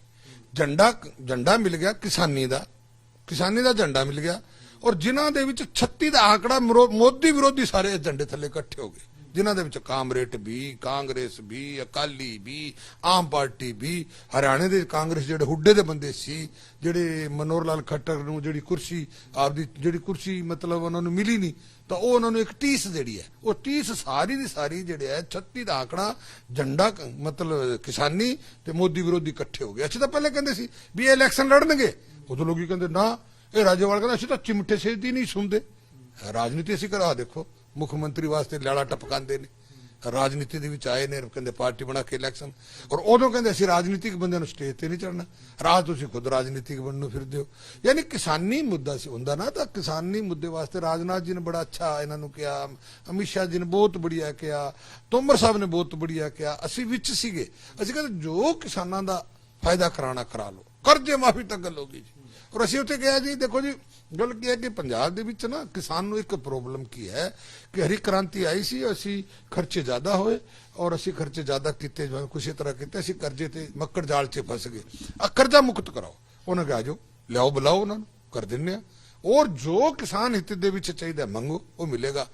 ਝੰਡਾ ਮਿਲ ਗਿਆ ਕਿਸਾਨੀ ਦਾ ਝੰਡਾ ਮਿਲ ਗਿਆ, ਔਰ ਜਿਨ੍ਹਾਂ ਦੇ ਵਿੱਚ 36 ਦਾ ਆંકੜਾ ਮੋਦੀ ਵਿਰੋਧੀ ਸਾਰੇ ਇਸ ਝੰਡੇ ਥੱਲੇ ਇਕੱਠੇ ਹੋ ਗਏ, ਜਿਨ੍ਹਾਂ ਦੇ ਵਿੱਚ ਕਾਮਰੇਡ ਵੀ, ਕਾਂਗਰਸ ਵੀ, ਅਕਾਲੀ ਵੀ, ਆਮ ਪਾਰਟੀ ਵੀ, ਹਰਿਆਣੇ ਦੇ ਕਾਂਗਰਸ ਜਿਹੜੇ ਹੁੱਡੇ ਦੇ ਬੰਦੇ ਸੀ, ਜਿਹੜੇ ਮਨੋਹਰ ਲਾਲ ਖੱਟਰ ਨੂੰ ਜਿਹੜੀ ਕੁਰਸੀ ਆਪਦੀ ਜਿਹੜੀ ਕੁਰਸੀ ਮਤਲਬ ਉਹਨਾਂ ਨੂੰ ਮਿਲੀ ਨਹੀਂ, ਤਾਂ ਉਹ ਉਹਨਾਂ ਨੂੰ ਇੱਕ ਟੀਸ ਜਿਹੜੀ ਹੈ, ਉਹ ਟੀਸ ਸਾਰੀ ਦੀ ਸਾਰੀ ਜਿਹੜੇ ਹੈ 36 ਦਾ ਆંકੜਾ ਝੰਡਾ ਮਤਲਬ ਕਿਸਾਨੀ ਤੇ ਮੋਦੀ ਵਿਰੋਧੀ ਇਕੱਠੇ ਹੋ ਗਏ। ਅਸੀਂ ਤਾਂ ਪਹਿਲੇ ਕਹਿੰਦੇ ਸੀ ਵੀ ਇਹ ਇਲੈਕਸ਼ਨ ਲੜਨਗੇ, ਉਦੋਂ ਲੋਕੀ ਕਹਿੰਦੇ ਨਾ, ਇਹ ਰਾਜੇਵਾਲ ਕਹਿੰਦਾ ਅਸੀਂ ਤਾਂ ਚਿਮਟੇ ਸੇਦੀ ਨਹੀਂ ਸੁਣਦੇ, ਰਾਜਨੀਤੀ ਅਸੀਂ ਕਰਾ। ਦੇਖੋ ਮੁੱਖ ਮੰਤਰੀ ਵਾਸਤੇ ਲਾੜਾ ਟਪਕਾਉਂਦੇ ਨੇ, ਰਾਜਨੀਤੀ ਦੇ ਵਿੱਚ ਆਏ ਨੇ, ਕਹਿੰਦੇ ਪਾਰਟੀ ਬਣਾ ਕੇ ਇਲੈਕਸ਼ਨ, ਔਰ ਉਦੋਂ ਕਹਿੰਦੇ ਅਸੀਂ ਰਾਜਨੀਤਿਕ ਬੰਦਿਆਂ ਨੂੰ ਸਟੇਜ ਤੇ ਨਹੀਂ ਚੜਨਾ, ਰਾਜ ਤੁਸੀਂ ਖੁਦ ਰਾਜਨੀਤਿਕ ਬਣਨ ਨੂੰ ਫਿਰਦੇ ਹੋ। ਯਾਨੀ ਕਿਸਾਨੀ ਮੁੱਦਾ ਸੀ ਹੁੰਦਾ ਨਾ, ਤਾਂ ਕਿਸਾਨੀ ਮੁੱਦੇ ਵਾਸਤੇ ਰਾਜਨਾਥ ਜੀ ਨੇ ਬੜਾ ਅੱਛਾ ਇਹਨਾਂ ਨੂੰ ਕਿਹਾ, ਅਮਿਤ ਸ਼ਾਹ ਜੀ ਨੇ ਬਹੁਤ ਬੜੀਆ ਕਿਹਾ, ਤੋਮਰ ਸਾਹਿਬ ਨੇ ਬਹੁਤ ਬੜੀਆ ਕਿਹਾ, ਅਸੀਂ ਵਿੱਚ ਸੀਗੇ। ਅਸੀਂ ਕਹਿੰਦੇ ਜੋ ਕਿਸਾਨਾਂ ਦਾ ਫਾਇਦਾ ਕਰਾਣਾ ਕਰਾ ਲਓ, ਕਰਜ਼ੇ ਮਾਫੀ ਤੱਕ ਗੱਲ ਹੋ ਗਈ ਜੀ। ਔਰ ਅਸੀਂ ਉੱਥੇ ਕਿਹਾ ਜੀ ਦੇਖੋ ਜੀ, ਗੱਲ ਕੀ ਹੈ ਕਿ ਪੰਜਾਬ ਦੇ ਵਿੱਚ ਨਾ ਕਿਸਾਨ ਨੂੰ ਇੱਕ ਪ੍ਰੋਬਲਮ ਕੀ ਹੈ ਕਿ ਹਰੀ ਕ੍ਰਾਂਤੀ ਆਈ ਸੀ, ਅਸੀਂ ਖਰਚੇ ਜ਼ਿਆਦਾ ਹੋਏ, ਔਰ ਅਸੀਂ ਖਰਚੇ ਜ਼ਿਆਦਾ ਕੀਤੇ, ਕਿਸੇ ਤਰ੍ਹਾਂ ਕੀਤੇ, ਅਸੀਂ ਕਰਜ਼ੇ ਤੇ ਮੱਕੜ ਜਾਲ 'ਚ ਫਸ ਗਏ। ਆ ਕਰਜ਼ਾ ਮੁਕਤ ਕਰਾਓ, ਉਹਨਾਂ ਨੇ ਆ ਜਾਓ, ਲਿਆਓ ਬੁਲਾਓ, ਉਹਨਾਂ ਨੂੰ ਕਰ ਦਿੰਦੇ ਆ, ਔਰ ਜੋ ਕਿਸਾਨ ਹਿੱਤ ਦੇ ਵਿੱਚ ਚਾਹੀਦਾ ਮੰਗੋ, ਉਹ ਮਿਲੇਗਾ।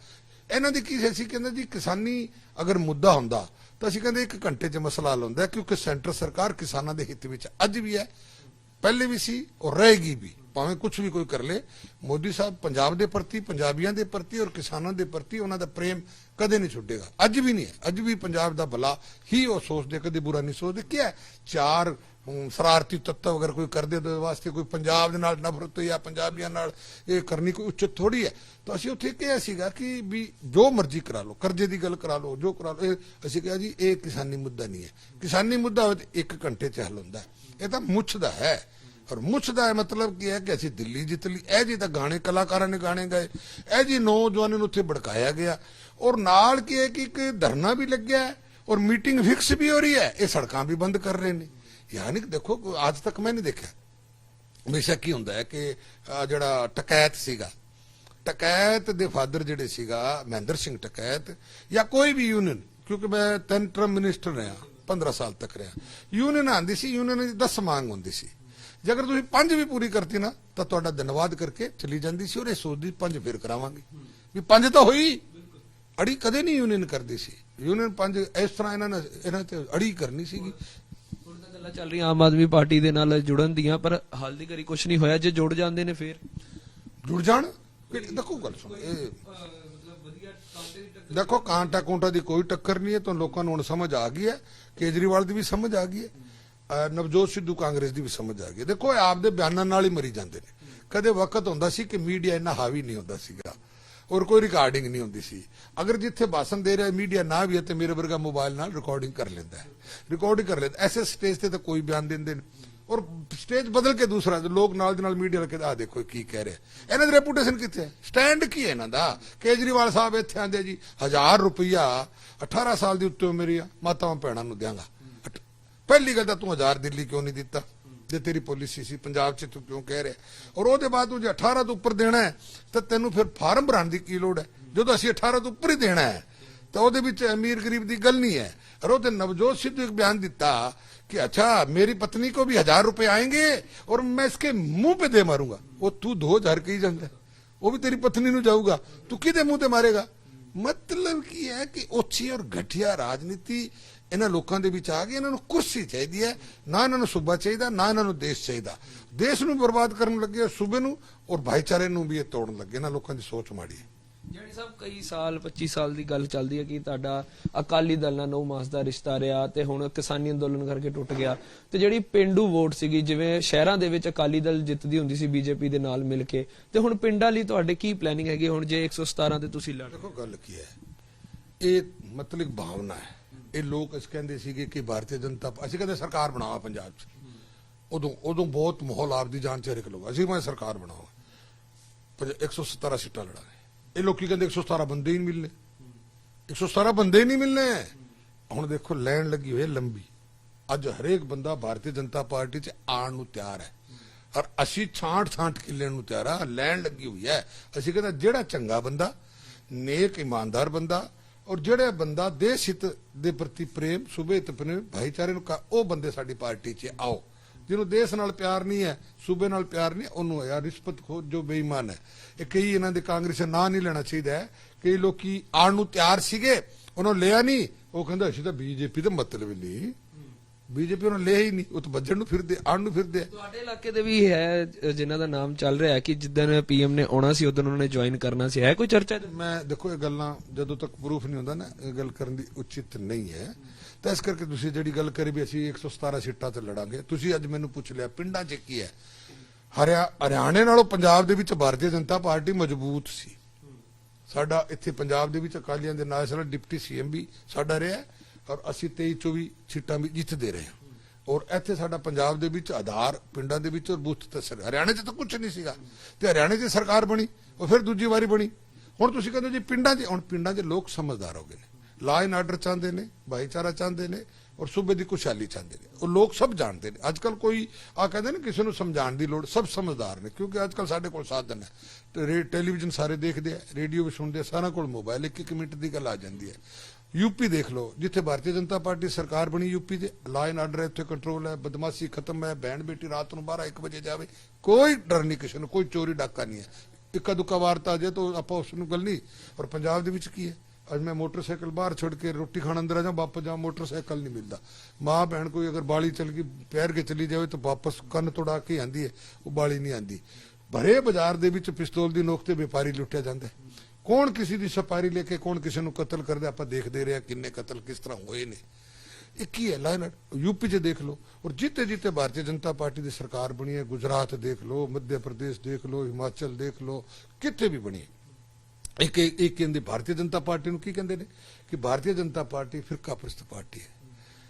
ਇਹਨਾਂ ਦੀ ਕੀ ਸੀ, ਕਹਿੰਦੇ ਜੀ ਕਿਸਾਨੀ ਅਗਰ ਮੁੱਦਾ ਹੁੰਦਾ ਤਾਂ ਅਸੀਂ ਕਹਿੰਦੇ 1 ਘੰਟੇ 'ਚ ਮਸਲਾ ਹੱਲ ਹੁੰਦਾ, ਕਿਉਂਕਿ ਸੈਂਟਰ ਸਰਕਾਰ ਕਿਸਾਨਾਂ ਦੇ ਹਿੱਤ ਵਿੱਚ ਅੱਜ ਵੀ ਹੈ, ਪਹਿਲੇ ਵੀ ਸੀ ਔਰ ਰਹੇਗੀ ਵੀ, ਭਾਵੇਂ ਕੁਝ ਵੀ ਕੋਈ ਕਰ ਲੇ। ਮੋਦੀ ਸਾਹਿਬ ਪੰਜਾਬ ਦੇ ਪ੍ਰਤੀ, ਪੰਜਾਬੀਆਂ ਦੇ ਪ੍ਰਤੀ ਔਰ ਕਿਸਾਨਾਂ ਦੇ ਪ੍ਰਤੀ ਉਹਨਾਂ ਦਾ ਪ੍ਰੇਮ ਕਦੇ ਨਹੀਂ ਛੁੱਟੇਗਾ, ਅੱਜ ਵੀ ਨਹੀਂ ਹੈ। ਅੱਜ ਵੀ ਪੰਜਾਬ ਦਾ ਭਲਾ ਹੀ ਉਹ ਸੋਚਦੇ, ਕਦੇ ਬੁਰਾ ਨਹੀਂ ਸੋਚਦੇ। ਕੀ ਹੈ, 4 ਸ਼ਰਾਰਤੀ ਤੱਤਵ ਅਗਰ ਕੋਈ ਕਰਦੇ ਉਹਦੇ ਵਾਸਤੇ ਕੋਈ ਪੰਜਾਬ ਦੇ ਨਾਲ ਨਫ਼ਰਤ ਜਾਂ ਪੰਜਾਬੀਆਂ ਨਾਲ ਇਹ ਕਰਨੀ ਕੋਈ ਉੱਚਿਤ ਥੋੜੀ ਹੈ। ਤਾਂ ਅਸੀਂ ਉੱਥੇ ਕਿਹਾ ਸੀਗਾ ਕਿ ਵੀ ਜੋ ਮਰਜ਼ੀ ਕਰਾ ਲਓ, ਕਰਜ਼ੇ ਦੀ ਗੱਲ ਕਰਾ ਲਓ, ਜੋ ਕਰਾ ਲਓ। ਅਸੀਂ ਕਿਹਾ ਜੀ ਇਹ ਕਿਸਾਨੀ ਮੁੱਦਾ ਨਹੀਂ ਹੈ, ਕਿਸਾਨੀ ਮੁੱਦਾ ਹੋਵੇ ਤਾਂ 1 ਘੰਟੇ 'ਚ ਹੱਲ ਹੁੰਦਾ, ਇਹ ਤਾਂ ਮੁੱਛ ਦਾ ਹੈ। ਔਰ ਮੁੱਛ ਦਾ ਮਤਲਬ ਕੀ ਹੈ ਕਿ ਅਸੀਂ ਦਿੱਲੀ ਜਿੱਤ ਲਈ, ਇਹ ਜੀ ਤਾਂ ਗਾਣੇ ਕਲਾਕਾਰਾਂ ਨੇ ਗਾਣੇ ਗਾਏ, ਇਹ ਜੀ ਨੌਜਵਾਨਾਂ ਨੂੰ ਉੱਥੇ ਭੜਕਾਇਆ ਗਿਆ, ਔਰ ਨਾਲ ਕੀ ਹੈ ਕਿ ਇੱਕ ਧਰਨਾ ਵੀ ਲੱਗਿਆ ਔਰ ਮੀਟਿੰਗ ਫਿਕਸ ਵੀ ਹੋ ਰਹੀ ਹੈ, ਇਹ ਸੜਕਾਂ ਵੀ ਬੰਦ ਕਰ ਰਹੇ ਨੇ। ਯਾਨੀ ਕਿ ਦੇਖੋ ਅੱਜ ਤੱਕ ਮੈਂ ਨਹੀਂ ਦੇਖਿਆ, ਹਮੇਸ਼ਾ ਕੀ ਹੁੰਦਾ ਹੈ ਕਿ ਜਿਹੜਾ ਟਕੈਤ ਸੀਗਾ, ਟਕੈਤ ਦੇ ਫਾਦਰ ਜਿਹੜੇ ਸੀਗਾ ਮਹਿੰਦਰ ਸਿੰਘ ਟਕੈਤ ਜਾਂ ਕੋਈ ਵੀ ਯੂਨੀਅਨ, ਕਿਉਂਕਿ ਮੈਂ 3 ਟਰਮ ਮਿਨਿਸਟਰ ਰਿਹਾ, 15 ਸਾਲ ਤੱਕ ਰਿਹਾ, ਯੂਨੀਅਨ ਆਉਂਦੀ ਸੀ, ਯੂਨੀਅਨ ਦੀ 10 ਮੰਗ ਹੁੰਦੀ ਸੀ, ਜੇ ਅਗਰ ਤੁਸੀਂ 5 ਵੀ ਪੂਰੀ ਕਰਤੀ ਨਾ ਤਾਂ ਤੁਹਾਡਾ ਧੰਨਵਾਦ ਕਰਕੇ ਚਲੀ ਜਾਂਦੀ ਸੀ, ਔਰ ਇਹ ਸੋਚਦੀ 5 ਫਿਰ ਕਰਾਵਾਂਗੇ, ਵੀ 5 ਤਾਂ ਹੋਈ। ਅੜੀ ਕਦੇ ਨਹੀਂ ਯੂਨੀਅਨ ਕਰਦੀ ਸੀ, ਯੂਨੀਅਨ 5 ਇਸ ਤਰ੍ਹਾਂ ਇਹਨਾਂ ਤੇ ਅੜੀ ਕਰਨੀ ਸੀਗੀ। ਹੁਣ ਤਾਂ ਗੱਲਾਂ ਚੱਲ ਰਹੀਆਂ ਆਮ ਆਦਮੀ ਪਾਰਟੀ ਦੇ ਨਾਲ ਜੁੜਨ ਦੀਆਂ, ਪਰ ਹਾਲ ਦੀ ਘੜੀ ਕੁਝ ਨਹੀਂ ਹੋਇਆ। ਜੇ ਜੁੜ ਜਾਂਦੇ ਨੇ ਫਿਰ ਜੁੜ ਜਾਣ। ਦੇਖੋ ਗੱਲ ਸੁਣੋ, ਇਹ ਦੇਖੋ ਕਾਂਟਾ ਕੂੰਟਾ ਦੀ ਕੋਈ ਟੱਕਰ ਨਹੀਂ ਹੈ, ਤਾਂ ਲੋਕਾਂ ਨੂੰ ਹੁਣ ਸਮਝ ਆ ਗਈ ਹੈ, ਕੇਜਰੀਵਾਲ ਦੀ ਵੀ ਸਮਝ ਆ ਗਈ ਹੈ, ਨਵਜੋਤ ਸਿੱਧੂ ਕਾਂਗਰਸ ਦੀ ਵੀ ਸਮਝ ਆ ਗਈ। ਦੇਖੋ ਇਹ ਆਪਦੇ ਬਿਆਨਾਂ ਨਾਲ ਹੀ ਮਰੀ ਜਾਂਦੇ ਨੇ। ਕਦੇ ਵਕਤ ਹੁੰਦਾ ਸੀ ਕਿ ਮੀਡੀਆ ਇੰਨਾ ਹਾਵੀ ਨਹੀਂ ਹੁੰਦਾ ਸੀਗਾ, ਔਰ ਕੋਈ ਰਿਕਾਰਡਿੰਗ ਨਹੀਂ ਹੁੰਦੀ ਸੀ। ਅਗਰ ਜਿੱਥੇ ਭਾਸ਼ਣ ਦੇ ਰਿਹਾ ਮੀਡੀਆ ਨਾ ਵੀ ਹੈ ਤੇ ਮੇਰੇ ਵਰਗਾ ਮੋਬਾਈਲ ਨਾਲ ਰਿਕਾਰਡਿੰਗ ਕਰ ਲੈਂਦਾ ਹੈ, ਰਿਕਾਰਡਿੰਗ ਕਰ ਲੈਂਦਾ। ਐਸੇ ਸਟੇਜ ਤੇ ਤਾਂ ਕੋਈ ਬਿਆਨ ਦਿੰਦੇ ਨੇ, ਔਰ ਸਟੇਜ ਬਦਲ ਕੇ ਦੂਸਰਾ ਲੋਕ ਨਾਲ ਦੇ ਨਾਲ ਮੀਡੀਆ ਲੱਗੇ ਆ ਦੇਖੋ ਕੀ ਕਹਿ ਰਿਹਾ। ਇਹਨਾਂ ਦੀ ਰੈਪੂਟੇਸ਼ਨ ਕਿੱਥੇ ਹੈ, ਸਟੈਂਡ ਕੀ ਹੈ ਇਹਨਾਂ ਦਾ? ਕੇਜਰੀਵਾਲ ਸਾਹਿਬ ਇੱਥੇ ਆਂਦੇ ਜੀ 1000 ਰੁਪਇਆ 18 ਸਾਲ ਦੀ ਉੱਤੇ ਮੇਰੀ ਮਾਤਾਵਾਂ ਭੈਣਾਂ ਨੂੰ ਦਿਆਂਗਾ। ਪਹਿਲੀ ਗੱਲ ਤਾਂ ਤੂੰ 1000 ਦਿੱਲੀ ਕਿਉਂ ਨਹੀਂ ਦਿੱਤਾ ਜੇ ਤੇਰੀ ਪਾਲਿਸੀ ਸੀ, ਪੰਜਾਬ 'ਚ ਤੂੰ ਕਿਉਂ ਕਹਿ ਰਿਹਾ? ਔਰ ਉਹਦੇ ਬਾਅਦ ਤੂੰ ਜੇ 18 ਤੋਂ ਉੱਪਰ ਦੇਣਾ ਹੈ ਤਾਂ ਤੈਨੂੰ ਫਿਰ ਫਾਰਮ ਭਰਾਉਣ ਦੀ ਕੀ ਲੋੜ ਹੈ? ਜਦੋਂ ਅਸੀਂ 18 ਤੋਂ ਉੱਪਰ ਹੀ ਦੇਣਾ ਹੈ ਤਾਂ ਉਹਦੇ ਵਿੱਚ ਅਮੀਰ ਗਰੀਬ ਦੀ ਗੱਲ ਨਹੀਂ ਹੈ। और वो नवजोत सिद्धू एक बयान दिता कि अच्छा मेरी पत्नी को भी 1000 रुपए आएंगे और मैं इसके मुंह पे दे मारूंगा। वो तू 2000 कही जाता है, वो भी तेरी पत्नी नु जाऊगा, तू किदे मुंह ते मारेगा? ਮਤਲਬ ਕੀ ਹੈ ਕਿ ਉੱਚੀ ਔਰ ਘਟੀਆ ਰਾਜਨੀਤੀ ਇਹਨਾਂ ਲੋਕਾਂ ਦੇ ਵਿੱਚ ਆ ਗਈ। ਇਹਨਾਂ ਨੂੰ ਕੁਰਸੀ ਚਾਹੀਦੀ ਹੈ, ਨਾ ਇਹਨਾਂ ਨੂੰ ਸੂਬਾ ਚਾਹੀਦਾ, ਨਾ ਇਹਨਾਂ ਨੂੰ ਦੇਸ਼ ਚਾਹੀਦਾ। ਦੇਸ਼ ਨੂੰ ਬਰਬਾਦ ਕਰਨ ਲੱਗੇ, ਸੂਬੇ ਨੂੰ ਔਰ ਭਾਈਚਾਰੇ ਨੂੰ ਵੀ ਇਹ ਤੋੜਨ ਲੱਗੇ। ਇਹਨਾਂ ਲੋਕਾਂ ਦੀ ਸੋਚ ਮਾੜੀ ਹੈ। ਜਿਹੜੀ ਸਾਹਿਬ ਕਈ ਸਾਲ 25 ਸਾਲ ਦੀ ਗੱਲ ਚੱਲਦੀ ਹੈ ਕਿ ਤੁਹਾਡਾ ਅਕਾਲੀ ਦਲ ਨਾਲ 9 ਮਾਸ ਦਾ ਰਿਸ਼ਤਾ ਰਿਹਾ ਤੇ ਹੁਣ ਕਿਸਾਨੀ ਅੰਦੋਲਨ ਕਰਕੇ ਟੁੱਟ ਗਿਆ, ਤੇ ਜਿਹੜੀ ਪਿੰਡੂ ਵੋਟ ਸੀਗੀ, ਜਿਵੇਂ ਸ਼ਹਿਰਾਂ ਦੇ ਵਿੱਚ ਅਕਾਲੀ ਦਲ ਜਿੱਤਦੀ ਹੁੰਦੀ ਸੀ ਬੀਜੇਪੀ ਦੇ ਨਾਲ ਮਿਲ ਕੇ, ਤੇ ਹੁਣ ਪਿੰਡਾਂ ਲਈ ਤੁਹਾਡੇ ਕੀ ਪਲੈਨਿੰਗ ਹੈਗੀ ਹੁਣ ਜੇ 117 ਤੇ ਤੁਸੀਂ ਲੜ? ਦੇਖੋ ਗੱਲ ਕੀ ਹੈ, ਇਹ ਮਤਲਬ ਭਾਵਨਾ ਹੈ। ਇਹ ਲੋਕ ਇਸ ਕਹਿੰਦੇ ਸੀਗੇ ਕਿ ਭਾਰਤੀ ਜਨਤਾ ਅਸੀਂ ਕਹਿੰਦੇ ਸਰਕਾਰ ਬਣਾਵਾ ਪੰਜਾਬ 'ਚ, ਉਦੋਂ ਬਹੁਤ ਮਾਹੌਲ ਆਪਦੀ ਜਾਨ ਚ ਰਿਕ ਲਊਗਾ, ਅਸੀਂ ਮੈਂ ਸਰਕਾਰ ਬਣਾਵਾਂ 117 ਸੀਟਾਂ ਲੜਾਂਗੇ। ਇਹ ਲੋਕੀ ਕਹਿੰਦੇ 117 ਬੰਦੇ ਹੀ ਨਹੀਂ ਮਿਲਨੇ, 117 ਬੰਦੇ ਹੀ ਨਹੀਂ ਮਿਲਨੇ। ਹੁਣ ਦੇਖੋ ਲੈਣ ਲੱਗੀ ਹੋਈ ਲੰਬੀ। ਅੱਜ ਹਰੇਕ ਬੰਦਾ ਭਾਰਤੀ ਜਨਤਾ ਪਾਰਟੀ 'ਚ ਆਉਣ ਨੂੰ ਤਿਆਰ ਹੈ, ਔਰ ਅਸੀਂ ਛਾਂਟ ਕੇ ਲੈਣ ਨੂੰ ਤਿਆਰ ਆ। ਲੈਣ ਲੱਗੀ ਹੋਈ ਹੈ। ਅਸੀਂ ਕਹਿੰਦੇ ਜਿਹੜਾ ਚੰਗਾ ਬੰਦਾ, ਨੇਕ ਇਮਾਨਦਾਰ ਬੰਦਾ, ਔਰ ਜਿਹੜਾ ਬੰਦਾ ਦੇਸ਼ ਹਿੱਤ ਦੇ ਪ੍ਰਤੀ ਪ੍ਰੇਮ, ਸੂਬੇ ਹਿੱਤ ਪ੍ਰੇਮ, ਭਾਈਚਾਰੇ ਨੂੰ ਉਹ ਬੰਦੇ ਸਾਡੀ ਪਾਰਟੀ 'ਚ ਆਓ। ਜਿਹਨੂੰ ਦੇਸ਼ ਨਾਲ ਪਿਆਰ ਨਹੀਂ ਹੈ, ਸੂਬੇ ਨਾਲ ਪਿਆਰ ਨਹੀਂ, ਉਹਨੂੰ ਯਾਰ ਰਿਸ਼ਵਤਖੋਰ ਜੋ ਬੇਈਮਾਨ ਹੈ। ਇਹ ਕਈ ਇਹਨਾਂ ਦੇ ਕਾਂਗਰਸ ਦਾ ਨਾਂ ਨਹੀਂ ਲੈਣਾ ਚਾਹੀਦਾ ਹੈ। ਕਈ ਲੋਕੀ ਆਉਣ ਨੂੰ ਤਿਆਰ ਸੀਗੇ, ਉਹਨਾਂ ਲਿਆ ਨਹੀਂ। ਉਹ ਕਹਿੰਦਾ ਅਸੀਂ ਤਾਂ ਬੀਜੇਪੀ ਦਾ ਮਤਲਬ ਹੀ ਨਹੀਂ, ਬੀਜੇਪੀ ਉਹਨਾਂ ਲਿਆ ਹੀ ਨਹੀਂ। ਉਹ ਤਾਂ ਵੱਜਣ ਨੂੰ ਫਿਰਦੇ, ਆਉਣ ਨੂੰ ਫਿਰਦੇ। ਤੁਹਾਡੇ ਇਲਾਕੇ ਦੇ ਵੀ ਹੈ ਜਿਨ੍ਹਾਂ ਦਾ ਨਾਮ ਚੱਲ ਰਿਹਾ ਕਿ ਜਿੱਦਣ ਪੀਐਮ ਨੇ ਆਉਣਾ ਸੀ ਉਦੋਂ ਉਹਨਾਂ ਨੇ ਜੁਆਇਨ ਕਰਨਾ ਸੀ, ਹੈ ਕੋਈ ਚਰਚਾ? ਮੈਂ ਦੇਖੋ ਇਹ ਗੱਲਾਂ ਜਦੋਂ ਤੱਕ ਪ੍ਰੂਫ ਨਹੀਂ ਹੁੰਦਾ ਨਾ, ਇਹ ਗੱਲ ਕਰਨ ਦੀ ਉਚਿਤ ਨਹੀਂ ਹੈ। ਤਾਂ ਇਸ ਕਰਕੇ ਤੁਸੀਂ ਜਿਹੜੀ ਗੱਲ ਕਰੀ ਵੀ ਅਸੀਂ 117 ਸੀਟਾਂ ਤੇ ਲੜਾਂਗੇ, ਤੁਸੀਂ ਅੱਜ ਮੈਨੂੰ ਪੁੱਛ ਲਿਆ ਪਿੰਡਾਂ 'ਚ ਕੀ ਹੈ। ਹਰਿਆਣੇ ਨਾਲੋਂ ਪੰਜਾਬ ਦੇ ਵਿੱਚ ਭਾਰਤੀ ਜਨਤਾ ਪਾਰਟੀ ਮਜ਼ਬੂਤ ਸੀ। ਸਾਡਾ ਇੱਥੇ ਪੰਜਾਬ ਦੇ ਵਿੱਚ ਅਕਾਲੀਆਂ ਦੇ ਨੈਸ਼ਨਲ ਡਿਪਟੀ ਸੀਐਮ ਵੀ ਸਾਡਾ ਰਿਹਾ, ਔਰ ਅਸੀਂ 23-24 ਸੀਟਾਂ ਵੀ ਜਿੱਤਦੇ ਰਹੇ। ਔਰ ਇੱਥੇ ਸਾਡਾ ਪੰਜਾਬ ਦੇ ਵਿੱਚ ਆਧਾਰ ਪਿੰਡਾਂ ਦੇ ਵਿੱਚ ਔਰ ਬੂਥ ਤੇ ਹਰਿਆਣੇ 'ਚ ਤਾਂ ਕੁਝ ਨਹੀਂ ਸੀਗਾ, ਤੇ ਹਰਿਆਣੇ 'ਚ ਸਰਕਾਰ ਬਣੀ, ਉਹ ਫਿਰ ਦੂਜੀ ਵਾਰੀ ਬਣੀ। ਹੁਣ ਤੁਸੀਂ ਕਹਿੰਦੇ ਜੀ ਪਿੰਡਾਂ 'ਚ, ਹੁਣ ਪਿੰਡਾਂ 'ਚ ਲੋਕ ਸਮਝਦਾਰ ਹੋ ਗਏ ਨੇ, ਲਾ ਐਂਡ ਆਰਡਰ ਚਾਹੁੰਦੇ ਨੇ, ਭਾਈਚਾਰਾ ਚਾਹੁੰਦੇ ਨੇ, ਔਰ ਸੂਬੇ ਦੀ ਖੁਸ਼ਹਾਲੀ ਚਾਹੁੰਦੇ ਨੇ। ਉਹ ਲੋਕ ਸਭ ਜਾਣਦੇ ਨੇ। ਅੱਜ ਕੱਲ ਕੋਈ ਆ ਕਹਿੰਦੇ ਨੇ ਕਿਸੇ ਨੂੰ ਸਮਝਾਉਣ ਦੀ ਲੋੜ, ਸਭ ਸਮਝਦਾਰ ਨੇ, ਕਿਉਂਕਿ ਅੱਜ ਕੱਲ ਸਾਡੇ ਕੋਲ ਸਾਧਨ ਹੈ, ਤੇ ਟੈਲੀਵਿਜ਼ਨ ਸਾਰੇ ਦੇਖਦੇ ਆ, ਰੇਡੀਓ ਵੀ ਸੁਣਦੇ ਆ, ਸਾਰਿਆਂ ਕੋਲ ਮੋਬਾਈਲ, ਇੱਕ ਮਿੰਟ ਦੀ ਗੱਲ ਆ ਜਾਂਦੀ ਹੈ। यूपी देख लो, जिथे भारतीय जनता पार्टी सरकार बनी, यूपी दे ला एंड आर्डर इत्थे कंट्रोल है, बदमाशी खत्म है, बहन बेटी रात को 12-1 बजे जावे, कोई डर नहीं किसी, कोई चोरी डाका नहीं है। इक्का दुक्का वारता जे तो आप उसनूं गल नहीं। और पंजाब दे विच की है, अज मैं मोटरसाइकिल बाहर छोड़ के रोटी खाण अंदर आ जाऊं, वापस जाऊं मोटरसाइकिल नहीं मिलता। मां बहन कोई अगर बाली चल गई पैर के चली जाए तो वापस कन्न तोड़ा के आंदी है, वो बाली नहीं आंदी। भरे बाजार दे विच पिस्तौल दी नोक ते व्यापारी लुटिया जांदा है। कौन किसी की सपारी लेके कौन किसी को कतल करते, आप देखते रहे किन्ने कतल किस तरह हुए ने। एक ही है लाइन यूपी च देख लो, और जिते जिते भारतीय जनता पार्टी की सरकार बनी है, गुजरात देख लो, मध्य प्रदेश देख लो, हिमाचल देख लो, कितने भी बनी एक एक कहते भारतीय जनता पार्टी की कहते हैं कि भारतीय जनता पार्टी फिरका प्रस्त पार्टी है,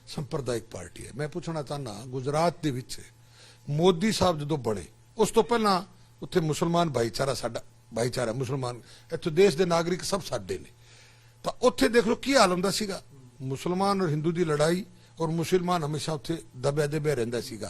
संप्रदायिक पार्टी है। मैं पूछना चाहना गुजरात के मोदी साहब जो बने उस तो पहला उत्थे मुसलमान भाईचारा साडा भाईचारा, मुसलमान इत्थे देश के नागरिक सब साडे ने, तो उत्थे देख लो की हाल हुंदा सीगा। मुसलमान और हिंदू की लड़ाई, और मुसलमान हमेशा उत्थे दबिया दबिया रहिंदा सीगा।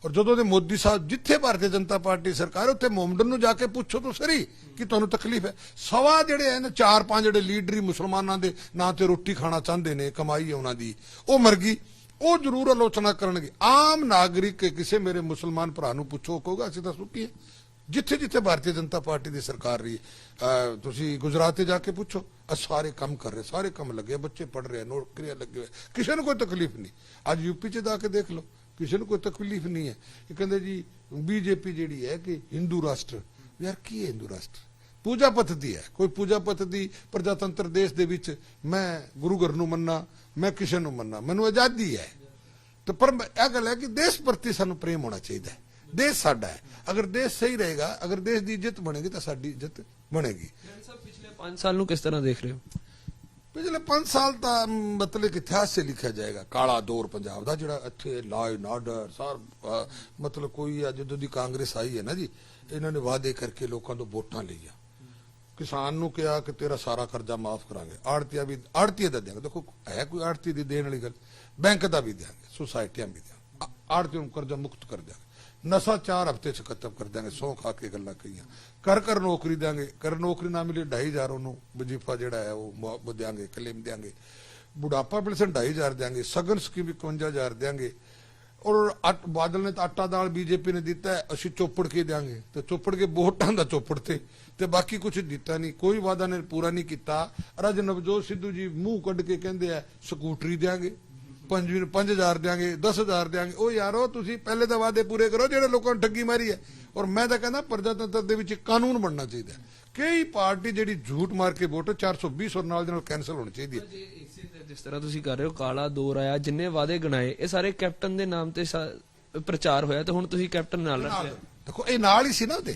और जदों दे मोदी साहब जिथे भारतीय जनता पार्टी सरकार, उत्थे मोमडन नूं जाके पुछो तो सही कि तुहानूं तकलीफ है। सवा जिहड़े हैं 4-5 जिहड़े लीडर मुसलमानां दे नां ते रोटी खाना चाहते ने, कमाई है उन्हां दी, वो मर गई, वो जरूर आलोचना करनगे। आम नागरिक किसी मेरे मुसलमान भरा नूं पुछो, कहोगा असीं तां सुखी है। जिथे जिथे भारतीय जनता पार्टी की सरकार रही, तुसी गुजरात जाके पूछो, सारे काम कर रहे, सारे काम लगे, बच्चे पढ़ रहे, नौकरियां लगे हुए, किसी को कोई तकलीफ नहीं। अज यूपी च जाके देख लो, किसी को कोई तकलीफ नहीं है। ये कहते जी बीजेपी जी है कि हिंदू राष्ट्र, यार की है हिंदू राष्ट्र? पूजा पद्धति है, कोई पूजा पद्धति प्रजातंत्र देश दे विच मैं गुरु घर नूं मन्ना, मैं किसी नूं मन्ना, मैनूं आजादी है। तो पर यह गल है कि देश प्रति सानूं प्रेम होना चाहिए। देश साडा है, अगर देश सही रहेगा, अगर देश की इज्जत बनेगी तो साडी इज्जत बनेगी। पिछले 5 साल नूं किस तरह देख रहे हो? पिछले 5 साल तो मतलब इतिहास से लिखा जाएगा। काला दौर पंजाब का जिहड़ा इत्थे ला एंड आर्डर सार मतलब कोई जदों दी कांग्रेस आई है ना जी, इन्होंने वादे करके लोगों तो वोटां लईआं, किसान नूं कहा कि तेरा सारा कर्जा माफ करांगे, आड़तीए दा देंगे। देखो है कोई आड़ती दी देण वाली गल? बैंक दा भी देंगे, सोसाइटियां भी देंगे, आड़ती नूं कर्जा मुक्त कर देंगे, नशा 4 हफ्ते च खत्म कर देंगे, 100 खा के गल्लां कईयां कर नौकरी देंगे, कर नौकरी ना मिले 2500 उन्होंने वजीफा जिहड़ा है वो देंगे, क्लेम देंगे, बुढ़ापा पेंशन 2500 देंगे, सगन स्कीम 51,000 देंगे, ਔਰ ਬਾਦਲ ਨੇ ਤਾਂ ਆਟਾ ਦਾਲ ਬੀਜੇਪੀ ਨੇ ਦਿੱਤਾ ਹੈ, ਅਸੀਂ ਚੋਪੜ ਕੇ ਦਿਆਂਗੇ ਤੇ ਚੋਪੜ ਕੇ ਵੋਟਾਂ ਦਾ ਚੋਪੜ ਤੇ ਬਾਕੀ ਕੁਝ ਦਿੱਤਾ ਨਹੀਂ, ਕੋਈ ਵਾਅਦਾ ਨੇ ਪੂਰਾ ਨਹੀਂ ਕੀਤਾ। ਅੱਜ ਨਵਜੋਤ ਸਿੱਧੂ ਜੀ ਮੂੰਹ ਕੱਢ ਕੇ ਕਹਿੰਦੇ ਆ ਸਕੂਟਰੀ ਦਿਆਂਗੇ, 5000 ਦਿਆਂਗੇ, 10000 ਦਿਆਂਗੇ। ਉਹ ਯਾਰੋ ਤੁਸੀਂ ਪਹਿਲੇ ਤਾਂ ਵਾਅਦੇ ਪੂਰੇ ਕਰੋ ਜਿਹੜੇ ਲੋਕਾਂ ਨੂੰ ਠੱਗੀ ਮਾਰੀ ਹੈ। ਔਰ ਮੈਂ ਤਾਂ ਕਹਿੰਦਾ ਪ੍ਰਜਾਤੰਤਰ ਦੇ ਵਿੱਚ ਕਾਨੂੰਨ ਬਣਨਾ ਚਾਹੀਦਾ ਹੈ। ਕਈ ਪਾਰਟੀ ਜਿਹੜੀ ਝੂਠ ਮਾਰ ਕੇ ਵੋਟ 420 ਔਰ ਨਾਲ ਦੇ ਨਾਲ ਕੈਨਸਲ ਹੋਣੀ ਚਾਹੀਦੀ ਹੈ। ਜਿਸ ਤਰ੍ਹਾਂ ਤੁਸੀਂ ਕਰ ਰਹੇ ਹੋ ਕਾਲਾ ਦੌਰ ਆਇਆ, ਜਿੰਨੇ ਵਾਅਦੇ ਗਣਾਏ ਇਹ ਸਾਰੇ ਕੈਪਟਨ ਦੇ ਨਾਮ ਤੇ ਪ੍ਰਚਾਰ ਹੋਇਆ ਤੇ ਹੁਣ ਤੁਸੀਂ ਕੈਪਟਨ ਨਾਲ ਰੱਖਿਆ। ਦੇਖੋ ਇਹ ਨਾਲ ਹੀ ਸੀ ਨਾ, ਉਹਦੇ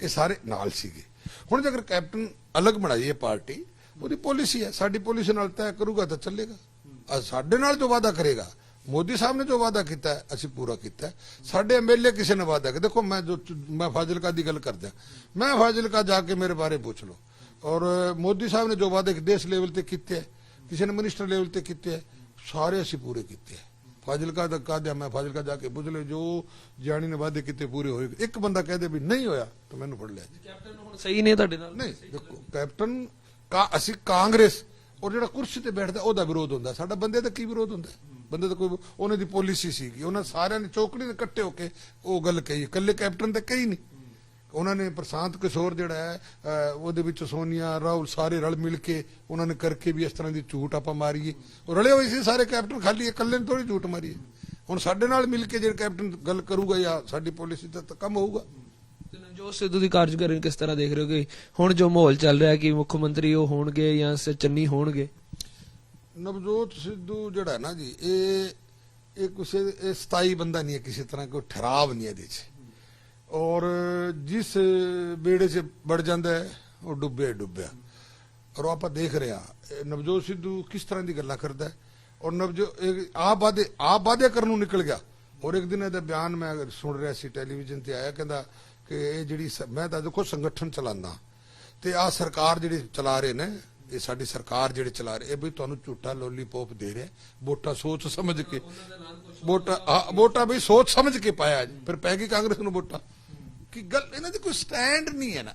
ਇਹ ਸਾਰੇ ਨਾਲ ਸੀਗੇ। ਹੁਣ ਜੇਕਰ ਕੈਪਟਨ ਅਲੱਗ ਬਣਾਈਏ ਪਾਰਟੀ, ਉਹਦੀ ਪਾਲਿਸੀ ਹੈ, ਸਾਡੀ ਪਾਲਿਸੀ ਨਾਲ ਤੈਅ ਕਰੂਗਾ ਤਾਂ ਚੱਲੇਗਾ। ਸਾਡੇ ਨਾਲ ਜੋ ਵਾਅਦਾ ਕਰੇਗਾ, ਮੋਦੀ ਸਾਹਿਬ ਨੇ ਜੋ ਵਾਅਦਾ ਕੀਤਾ ਹੈ ਅਸੀਂ ਪੂਰਾ ਕੀਤਾ ਹੈ। ਸਾਡੇ ਐਮਐਲਏ ਕਿਸੇ ਨੇ ਵਾਅਦਾ ਕੀਤਾ, ਦੇਖੋ ਮੈਂ ਫਾਜ਼ਿਲਕਾ ਦੀ ਗੱਲ ਕਰਦਾ, ਮੈਂ ਫਾਜ਼ਿਲਕਾ ਜਾ ਕੇ ਮੇਰੇ ਬਾਰੇ ਪੁੱਛ ਲਓ। ਔਰ ਮੋਦੀ ਸਾਹਿਬ ਨੇ ਜੋ ਵਾਅਦੇ ਦੇਸ਼ ਲੈਵਲ ਤੇ ਕੀਤੇ ਹੈ, ਕਿਸੇ ਨੇ ਮਿਨਿਸਟਰ ਲੈਵਲ ਤੇ ਕੀਤੇ ਹੈ, ਸਾਰੇ ਅਸੀਂ ਪੂਰੇ ਕੀਤੇ ਹੈ। ਫਾਜ਼ਿਲਕਾ ਦਾ ਕਹਦਿਆ ਮੈਂ ਫਾਜ਼ਿਲਕਾ ਜਾ ਕੇ ਪੁੱਛ ਲਿਓ, ਜੋ ਜਾਣੀ ਨੇ ਵਾਅਦੇ ਕੀਤੇ ਪੂਰੇ ਹੋਏ। ਇੱਕ ਬੰਦਾ ਕਹਦੇ ਵੀ ਨਹੀਂ ਹੋਇਆ ਤਾਂ ਮੈਨੂੰ ਫੜ ਲਿਆ ਜੀ। ਕੈਪਟਨ ਹੁਣ ਸਹੀ ਨੇ ਤੁਹਾਡੇ ਨਾਲ? ਨਹੀਂ ਦੇਖੋ ਕੈਪਟਨ ਅਸੀਂ ਕਾਂਗਰਸ ਔਰ ਜਿਹੜਾ ਕੁਰਸੀ ਤੇ ਬੈਠਦਾ ਉਹਦਾ ਵਿਰੋਧ ਹੁੰਦਾ, ਸਾਡਾ ਬੰਦੇ ਦਾ ਕੀ ਵਿਰੋਧ ਹੁੰਦਾ? ਬੰਦੇ ਦਾ ਕੋਈ ਉਹਨਾਂ ਦੀ ਪਾਲਿਸੀ ਸੀਗੀ, ਉਹਨਾਂ ਸਾਰਿਆਂ ਨੇ ਚੌਕੜੀ ਦੇ ਇਕੱਠੇ ਹੋ ਕੇ ਉਹ ਗੱਲ ਕਹੀ, ਇਕੱਲੇ ਕੈਪਟਨ ਤੇ ਕਹੀ ਨਹੀਂ। ਉਹਨਾਂ ਨੇ ਪ੍ਰਸ਼ਾਂਤ ਕਿਸ਼ੋਰ ਜਿਹੜਾ ਹੈ ਉਹਦੇ ਵਿੱਚ ਸੋਨੀਆ ਰਾਹੁਲ ਸਾਰੇ ਰਲ ਮਿਲ ਕੇ ਉਹਨਾਂ ਨੇ ਕਰਕੇ ਵੀ ਇਸ ਤਰ੍ਹਾਂ ਦੀ ਝੂਠ ਆਪਾਂ ਮਾਰੀਏ। ਉਹ ਰਲੇ ਹੋਏ ਸੀ ਸਾਰੇ ਕੈਪਟਨ, ਖਾਲੀ ਇਕੱਲੇ ਨੇ ਥੋੜੀ ਝੂਠ ਮਾਰੀਏ। ਹੁਣ ਸਾਡੇ ਨਾਲ ਮਿਲ ਕੇ ਜਿਹੜਾ ਕੈਪਟਨ ਗੱਲ ਕਰੂਗਾ ਜਾਂ ਸਾਡੀ ਪਾਲਿਸੀ ਦਾ ਤਾਂ ਕੰਮ ਹੋਊਗਾ। ਨਵਜੋਤ ਸਿੱਧੂ ਦੀ ਕਾਰਜਕਾਰੀ ਕਿਸ ਤਰ੍ਹਾਂ ਦੇਖ ਰਹੇ ਹੋ ਕਿ ਹੁਣ ਜੋ ਮਾਹੌਲ ਚੱਲ ਰਿਹਾ ਕਿ ਮੁੱਖ ਮੰਤਰੀ ਉਹ ਹੋਣਗੇ ਜਾਂ ਚੰਨੀ ਹੋਣਗੇ? ਨਵਜੋਤ ਸਿੱਧੂ ਜਿਹੜਾ ਨਾ ਜੀ ਇਹ ਕਿਸੇ ਇਹ ਸਥਾਈ ਬੰਦਾ ਨਹੀਂ ਹੈ, ਕਿਸੇ ਤਰ੍ਹਾਂ ਕੋਈ ਠਹਿਰਾਵ ਨਹੀਂ ਇਹਦੇ 'ਚ। ਔਰ ਜਿਸ ਬੇੜੇ 'ਚ ਵੜ ਜਾਂਦਾ ਹੈ ਉਹ ਡੁੱਬਿਆ। ਔਰ ਆਪਾਂ ਦੇਖ ਰਹੇ ਹਾਂ ਨਵਜੋਤ ਸਿੱਧੂ ਕਿਸ ਤਰ੍ਹਾਂ ਦੀ ਗੱਲਾਂ ਕਰਦਾ ਹੈ। ਔਰ ਆਪ ਵਾਅਦੇ ਕਰਨ ਨੂੰ ਨਿਕਲ ਗਿਆ। ਔਰ ਇੱਕ ਦਿਨ ਇਹਦਾ ਬਿਆਨ ਮੈਂ ਸੁਣ ਰਿਹਾ ਸੀ, ਟੈਲੀਵਿਜ਼ਨ ਤੇ ਆਇਆ, ਕਹਿੰਦਾ ਕਿ ਇਹ ਜਿਹੜੀ ਮੈਂ ਤਾਂ ਦੇਖੋ ਸੰਗਠਨ ਚਲਾਉਂਦਾ ਤੇ ਆਹ ਸਰਕਾਰ ਜਿਹੜੀ ਚਲਾ ਰਹੇ ਨੇ, ਇਹ ਸਾਡੀ ਸਰਕਾਰ ਜਿਹੜੇ ਚਲਾ ਰਹੇ ਇਹ ਵੀ ਤੁਹਾਨੂੰ ਝੂਠਾ ਲੋਲੀਪੌਪ ਦੇ ਰਿਹਾ, ਵੋਟਾਂ ਸੋਚ ਸਮਝ ਕੇ ਵੋਟਾਂ ਵੀ ਸੋਚ ਸਮਝ ਕੇ ਪਾਇਆ, ਫਿਰ ਪੈ ਗਈ ਕਾਂਗਰਸ ਨੂੰ ਵੋਟਾਂ। ਕਿ ਗੱਲ ਇਹਨਾਂ ਦੀ ਕੋਈ ਸਟੈਂਡ ਨਹੀਂ ਹੈ ਨਾ।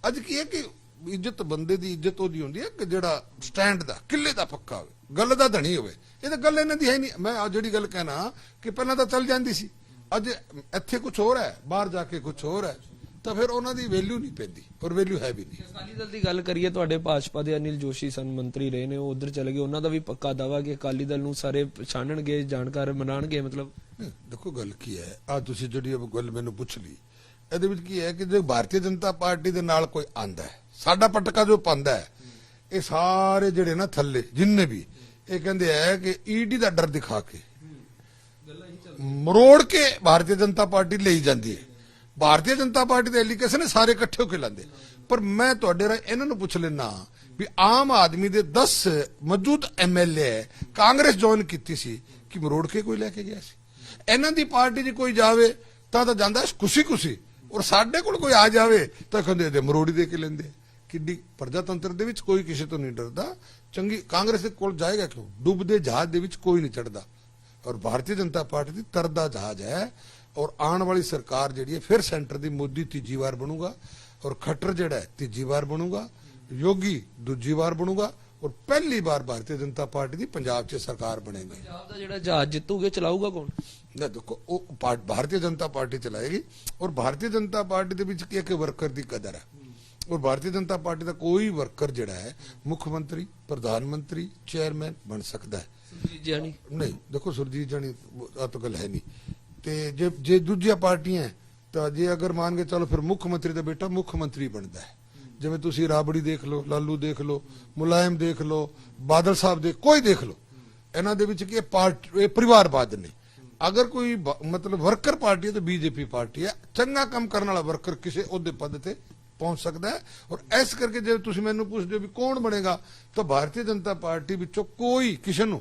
ਅੱਜ ਕੀ ਹੈ ਕਿ ਇੱਜ਼ਤ ਬੰਦੇ ਦੀ ਇੱਜ਼ਤ ਉਹਦੀ ਹੁੰਦੀ ਹੈ ਕਿ ਜਿਹੜਾ ਸਟੈਂਡ ਦਾ ਕਿੱਲੇ ਦਾ ਪੱਕਾ ਹੋਵੇ, ਗੱਲ ਦਾ ਧਣੀ ਹੋਵੇ। ਇਹ ਤਾਂ ਗੱਲ ਇਹਨਾਂ ਦੀ ਹੈ ਨਹੀਂ। ਮੈਂ ਜਿਹੜੀ ਗੱਲ ਕਹਿਣਾ ਕਿ ਪਹਿਲਾਂ ਤਾਂ ਚੱਲ ਜਾਂਦੀ ਸੀ, ਅੱਜ ਇੱਥੇ ਕੁਝ ਹੋਰ ਹੈ, ਬਾਹਰ ਜਾ ਕੇ ਕੁਝ ਹੋਰ ਹੈ, ਤਾਂ ਫਿਰ ਉਹਨਾਂ ਦੀ ਵੈਲਿਊ ਨਹੀਂ ਪੈਂਦੀ ਔਰ ਵੈਲਿਊ ਹੈ ਵੀ ਨਹੀਂ। ਅਕਾਲੀ ਦਲ ਦੀ ਗੱਲ ਕਰੀਏ, ਤੁਹਾਡੇ ਭਾਜਪਾ ਦੇ ਅਨਿਲ ਜੋਸ਼ੀ ਸਨ ਮੰਤਰੀ ਰਹੇ ਨੇ, ਉਹ ਉਧਰ ਚਲੇ ਗਏ। ਉਹਨਾਂ ਦਾ ਵੀ ਪੱਕਾ ਦਾਵਾ ਕਿ ਅਕਾਲੀ ਦਲ ਨੂੰ ਸਾਰੇ ਪਛਾਣਨਗੇ, ਜਾਣਕਾਰ ਬਣਾਉਣਗੇ। ਮਤਲਬ ਦੇਖੋ ਗੱਲ ਕੀ ਹੈ, ਆ ਤੁਸੀਂ ਜਿਹੜੀ ਗੱਲ ਮੈਨੂੰ ਪੁੱਛ ਲਈ, ਇਹਦੇ ਵਿੱਚ ਕੀ ਹੈ ਕਿ ਜੇ ਭਾਰਤੀ ਜਨਤਾ ਪਾਰਟੀ ਦੇ ਨਾਲ ਕੋਈ ਆਂਦਾ ਹੈ, ਸਾਡਾ ਪਟਕਾ ਜੋ ਪਾਉਂਦਾ ਹੈ, ਇਹ ਸਾਰੇ ਜਿਹੜੇ ਨਾ ਥੱਲੇ ਜਿੰਨੇ ਵੀ ਇਹ ਕਹਿੰਦੇ ਹੈ ਕਿ ਈਡੀ ਦਾ ਡਰ ਦਿਖਾ ਕੇ ਮਰੋੜ ਕੇ ਭਾਰਤੀ ਜਨਤਾ ਪਾਰਟੀ ਲਈ ਜਾਂਦੀ ਹੈ। ਭਾਰਤੀ ਜਨਤਾ ਪਾਰਟੀ ਦੇ ਐਲੀਗੇਸ਼ਨ ਨੇ ਸਾਰੇ ਇਕੱਠੇ ਹੋ ਕੇ ਲਾਂਦੇ। ਪਰ ਮੈਂ ਤੁਹਾਡੇ ਰਾਹੀਂ ਇਹਨਾਂ ਨੂੰ ਪੁੱਛ ਲੈਣਾ ਵੀ ਆਮ ਆਦਮੀ ਦੇ 10 ਮੌਜੂਦ ਐਮਐਲਏ ਕਾਂਗਰਸ ਜੁਆਇਨ ਕੀਤੀ ਸੀ ਕਿ ਮਰੋੜ ਕੇ ਕੋਈ ਲੈ ਕੇ ਗਿਆ ਸੀ? ਇਹਨਾਂ ਦੀ ਪਾਰਟੀ 'ਚ ਕੋਈ ਜਾਵੇ ਤਾਂ ਜਾਂਦਾ ਖੁਸ਼ੀ ਔਰ ਸਾਡੇ ਕੋਲ ਕੋਈ ਆ ਜਾਵੇ ਤਾਂ ਕਹਿੰਦੇ ਮਰੋੜੀ ਦੇ ਕੇ ਲੈਂਦੇ। ਕਿੱਡੀ ਪ੍ਰਜਾਤੰਤਰ ਦੇ ਵਿੱਚ ਕੋਈ ਕਿਸੇ ਤੋਂ ਨਹੀਂ ਡਰਦਾ। ਚੰਗੀ ਕਾਂਗਰਸ ਦੇ ਕੋਲ ਜਾਏਗਾ ਕਿਉਂ? ਡੁੱਬਦੇ ਜਹਾਜ਼ ਦੇ ਵਿੱਚ ਕੋਈ ਨਹੀਂ ਚੜਦਾ। ਔਰ ਭਾਰਤੀ ਜਨਤਾ ਪਾਰਟੀ ਦੀ ਤਰਦਾ ਜਹਾਜ਼ ਹੈ। ਔਰ ਆਉਣ ਵਾਲੀ ਸਰਕਾਰ ਜਿਹੜੀ ਹੈ ਫਿਰ ਸੈਂਟਰ ਦੀ ਮੋਦੀ ਤੀਜੀ ਵਾਰ ਬਣੂਗਾ, ਔਰ ਖੱਟਰ ਜਿਹੜਾ ਹੈ ਤੀਜੀ ਵਾਰ ਬਣੂਗਾ, ਯੋਗੀ ਦੂਜੀ ਵਾਰ ਬਣੂਗਾ, ਔਰ ਪਹਿਲੀ ਵਾਰ ਭਾਰਤੀ ਜਨਤਾ ਪਾਰਟੀ ਦੀ ਪੰਜਾਬ 'ਚ ਸਰਕਾਰ ਬਣੇਗੀ। ਪੰਜਾਬ ਦਾ ਜਿਹੜਾ ਜਹਾਜ਼ ਜਿੱਤੂਗੇ ਚਲਾਊਗਾ ਕੌਣ? ਨਾ ਦੇਖੋ ਉਹ ਭਾਰਤੀ ਜਨਤਾ ਪਾਰਟੀ ਚਲਾਏਗੀ। ਔਰ ਭਾਰਤੀ ਜਨਤਾ ਪਾਰਟੀ ਦੇ ਵਿੱਚ ਕੀ ਹੈ ਕਿ ਵਰਕਰ ਦੀ ਕਦਰ ਹੈ। ਔਰ ਭਾਰਤੀ ਜਨਤਾ ਪਾਰਟੀ ਦਾ ਕੋਈ ਵਰਕਰ ਜਿਹੜਾ ਹੈ ਮੁੱਖ ਮੰਤਰੀ, ਪ੍ਰਧਾਨ ਮੰਤਰੀ, ਚੇਅਰਮੈਨ ਬਣ ਸਕਦਾ ਹੈ। ਸੁਰਜੀਤ ਜਾਨੀ ਨਹੀਂ, ਦੇਖੋ ਸੁਰਜੀਤ ਜਾਨੀ ਆ ਤਾਂ ਗੱਲ ਹੈ ਨਹੀਂ। ਤੇ ਜੇ ਦੂਜੀਆਂ ਪਾਰਟੀਆਂ ਤਾਂ ਜੇ ਅਗਰ ਮੰਨ ਕੇ ਚਲੋ ਫਿਰ ਮੁੱਖ ਮੰਤਰੀ ਦਾ ਬੇਟਾ ਮੁੱਖ ਮੰਤਰੀ ਬਣਦਾ ਹੈ। ਜਿਵੇਂ ਤੁਸੀਂ ਰਾਬੜੀ ਦੇਖ ਲਓ, ਲਾਲੂ ਦੇਖ ਲਓ, ਮੁਲਾਇਮ ਦੇਖ ਲਓ, ਬਾਦਲ ਸਾਹਿਬ ਦੇ ਕੋਈ ਦੇਖ ਲਓ, ਇਹਨਾਂ ਦੇ ਵਿੱਚ ਕੀ ਇਹ ਪਰਿਵਾਰਵਾਦ ਨੇ। ਅਗਰ ਕੋਈ ਮਤਲਬ ਵਰਕਰ ਪਾਰਟੀ ਹੈ ਤਾਂ ਬੀਜੇਪੀ ਪਾਰਟੀ ਹੈ। ਚੰਗਾ ਕੰਮ ਕਰਨ ਵਾਲਾ ਵਰਕਰ ਕਿਸੇ ਅਹੁਦੇ ਪਦ ਤੇ ਪਹੁੰਚ ਸਕਦਾ ਹੈ। ਔਰ ਇਸ ਕਰਕੇ ਜੇ ਤੁਸੀਂ ਮੈਨੂੰ ਪੁੱਛਦੇ ਹੋ ਵੀ ਕੌਣ ਬਣੇਗਾ ਤਾਂ ਭਾਰਤੀ ਜਨਤਾ ਪਾਰਟੀ ਵਿੱਚੋਂ ਕੋਈ ਕਿਸੇ ਨੂੰ,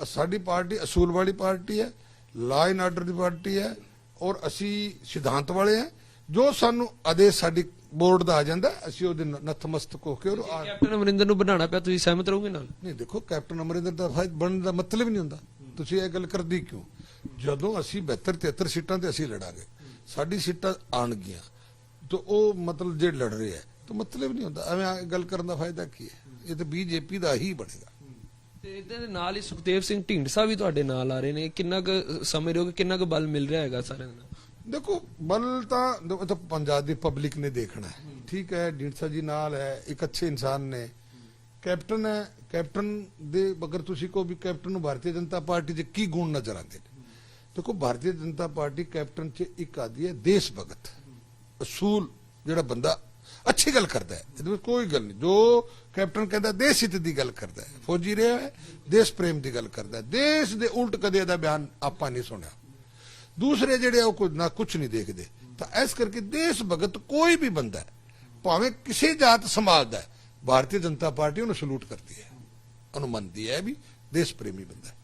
ਸਾਡੀ ਪਾਰਟੀ ਅਸੂਲ ਵਾਲੀ ਪਾਰਟੀ ਹੈ, law and order the party ਹੈ, ਔਰ ਅਸੀਂ ਸਿਧਾਂਤ ਵਾਲੇ ਹਾਂ। ਜੋ ਸਾਨੂੰ ਆਦੇਸ਼ ਸਾਡੀ ਬੋਰਡ ਦਾ ਆ ਜਾਂਦਾ ਅਸੀਂ ਉਹਦੇ ਨਤਮਸਤਕ ਹੋ ਕੇ। ਕੈਪਟਨ ਅਮਰਿੰਦਰ ਨੂੰ ਬਣਾਉਣਾ ਪਿਆ, ਤੁਸੀਂ ਸਹਿਮਤ ਰਹੋਗੇ ਨਾਲ? ਨਹੀਂ ਦੇਖੋ ਕੈਪਟਨ ਅਮਰਿੰਦਰ ਦਾ ਬਣਨ ਦਾ ਮਤਲਬ ਨਹੀਂ ਹੁੰਦਾ। ਤੁਸੀਂ ਇਹ ਗੱਲ ਕਰਦੀ ਕਿਉਂ? ਜਦੋਂ ਅਸੀਂ 72-73 ਸੀਟਾਂ ਤੇ ਅਸੀਂ ਲੜਾਂਗੇ, ਸਾਡੀ ਸੀਟਾਂ ਆਣਗੀਆਂ ਤਾਂ ਉਹ ਮਤਲਬ ਜਿਹੜੇ ਲੜ ਰਹੇ ਹੈ ਤਾਂ ਮਤਲਬ ਨਹੀਂ ਹੁੰਦਾ। ਐਵੇਂ ਗੱਲ ਕਰਨ ਦਾ ਫਾਇਦਾ ਕੀ ਹੈ? ਇਹ ਤਾਂ ਬੀਜੇਪੀ ਦਾ ਹੀ ਬਣੇਗਾ। ਤੇ ਇਹਦੇ ਨਾਲ ਹੀ ਸੁਖਦੇਵ ਸਿੰਘ ਢੀਂਡਸਾ ਵੀ ਤੁਹਾਡੇ ਨਾਲ ਆ ਰਹੇ ਨੇ, ਕਿੰਨਾ ਕੁ ਸਮਝ ਰਹੇ ਹੋ ਕਿ ਕਿੰਨਾ ਕੁ ਬਲ ਮਿਲ ਰਿਹਾ ਹੈਗਾ ਸਾਰਿਆਂ ਦਾ? ਦੇਖੋ ਬਲ ਤਾਂ ਪੰਜਾਬ ਦੀ ਪਬਲਿਕ ਨੇ ਦੇਖਣਾ ਹੈ। ਠੀਕ ਹੈ, ਢੀਂਡਸਾ ਜੀ ਨਾਲ ਹੈ, ਇੱਕ ਅੱਛੇ ਇਨਸਾਨ ਨੇ, ਕੈਪਟਨ ਹੈ। ਕੈਪਟਨ ਦੇ ਅਗਰ ਤੁਸੀਂ ਕਹੋ ਵੀ ਕੈਪਟਨ ਨੂੰ ਭਾਰਤੀ ਜਨਤਾ ਪਾਰਟੀ 'ਚ ਕੀ ਗੁਣ ਨਜ਼ਰ ਆਉਂਦੇ ਨੇ, ਦੇਖੋ ਭਾਰਤੀ ਜਨਤਾ ਪਾਰਟੀ ਕੈਪਟਨ 'ਚ ਇੱਕ ਆਦੀ ਹੈ ਦੇਸ਼ ਭਗਤ, ਅਸੂਲ ਜਿਹੜਾ ਬੰਦਾ ਅੱਛੀ ਗੱਲ ਕਰਦਾ ਹੈ, ਇਹਦੇ ਵਿੱਚ ਕੋਈ ਗੱਲ ਨਹੀਂ। ਜੋ ਕੈਪਟਨ ਕਹਿੰਦਾ ਦੇਸ਼ ਹਿੱਤ ਦੀ ਗੱਲ ਕਰਦਾ ਹੈ, ਫੌਜੀ ਰਿਹਾ ਹੈ, ਦੇਸ਼ ਪ੍ਰੇਮ ਦੀ ਗੱਲ ਕਰਦਾ ਹੈ, ਦੇਸ਼ ਦੇ ਉਲਟ ਕਦੇ ਇਹਦਾ ਬਿਆਨ ਆਪਾਂ ਨਹੀਂ ਸੁਣਿਆ। ਦੂਸਰੇ ਜਿਹੜੇ ਉਹ ਕੁਝ ਨਾ ਕੁਝ ਨਹੀਂ ਦੇਖਦੇ, ਤਾਂ ਇਸ ਕਰਕੇ ਦੇਸ਼ ਭਗਤ ਕੋਈ ਵੀ ਬੰਦਾ ਹੈ, ਭਾਵੇਂ ਕਿਸੇ ਜਾਤ ਸਮਾਜ ਦਾ ਹੈ, ਭਾਰਤੀ ਜਨਤਾ ਪਾਰਟੀ ਉਹਨੂੰ ਸਲੂਟ ਕਰਦੀ ਹੈ, ਉਹਨੂੰ ਮੰਨਦੀ ਹੈ ਵੀ ਦੇਸ਼ ਪ੍ਰੇਮੀ ਬੰਦਾ ਹੈ।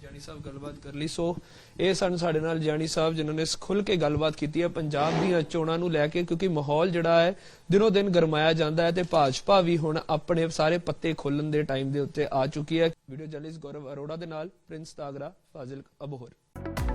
ਜਾਨੀ ਸਾਹਿਬ ਗੱਲਬਾਤ ਕਰ ਲਈ। ਸੋ ਇਹ ਸਾਡੇ ਨਾਲ ਜਾਨੀ ਸਾਹਿਬ ਜਿਨ੍ਹਾਂ ਨੇ ਖੁੱਲ ਕੇ ਗੱਲਬਾਤ ਕੀਤੀ ਹੈ ਪੰਜਾਬ ਦੀਆਂ ਚੋਣਾਂ ਨੂੰ ਲੈ ਕੇ, ਕਿਉਂਕਿ ਮਾਹੌਲ ਜਿਹੜਾ ਹੈ ਦਿਨੋਂ ਦਿਨ ਗਰਮਾਇਆ ਜਾਂਦਾ ਹੈ ਤੇ ਭਾਜਪਾ ਵੀ ਹੁਣ ਆਪਣੇ ਸਾਰੇ ਪੱਤੇ ਖੋਲਣ ਦੇ ਟਾਈਮ ਦੇ ਉੱਤੇ ਆ ਚੁੱਕੀ ਹੈ। ਵੀਡੀਓ ਜਰਨਲਿਸਟ ਗੌਰਵ ਅਰੋੜਾ ਦੇ ਨਾਲ ਪ੍ਰਿੰਸ ਤਾਗਰਾ, ਫਾਜ਼ਿਲ ਅਬੋਹਰ।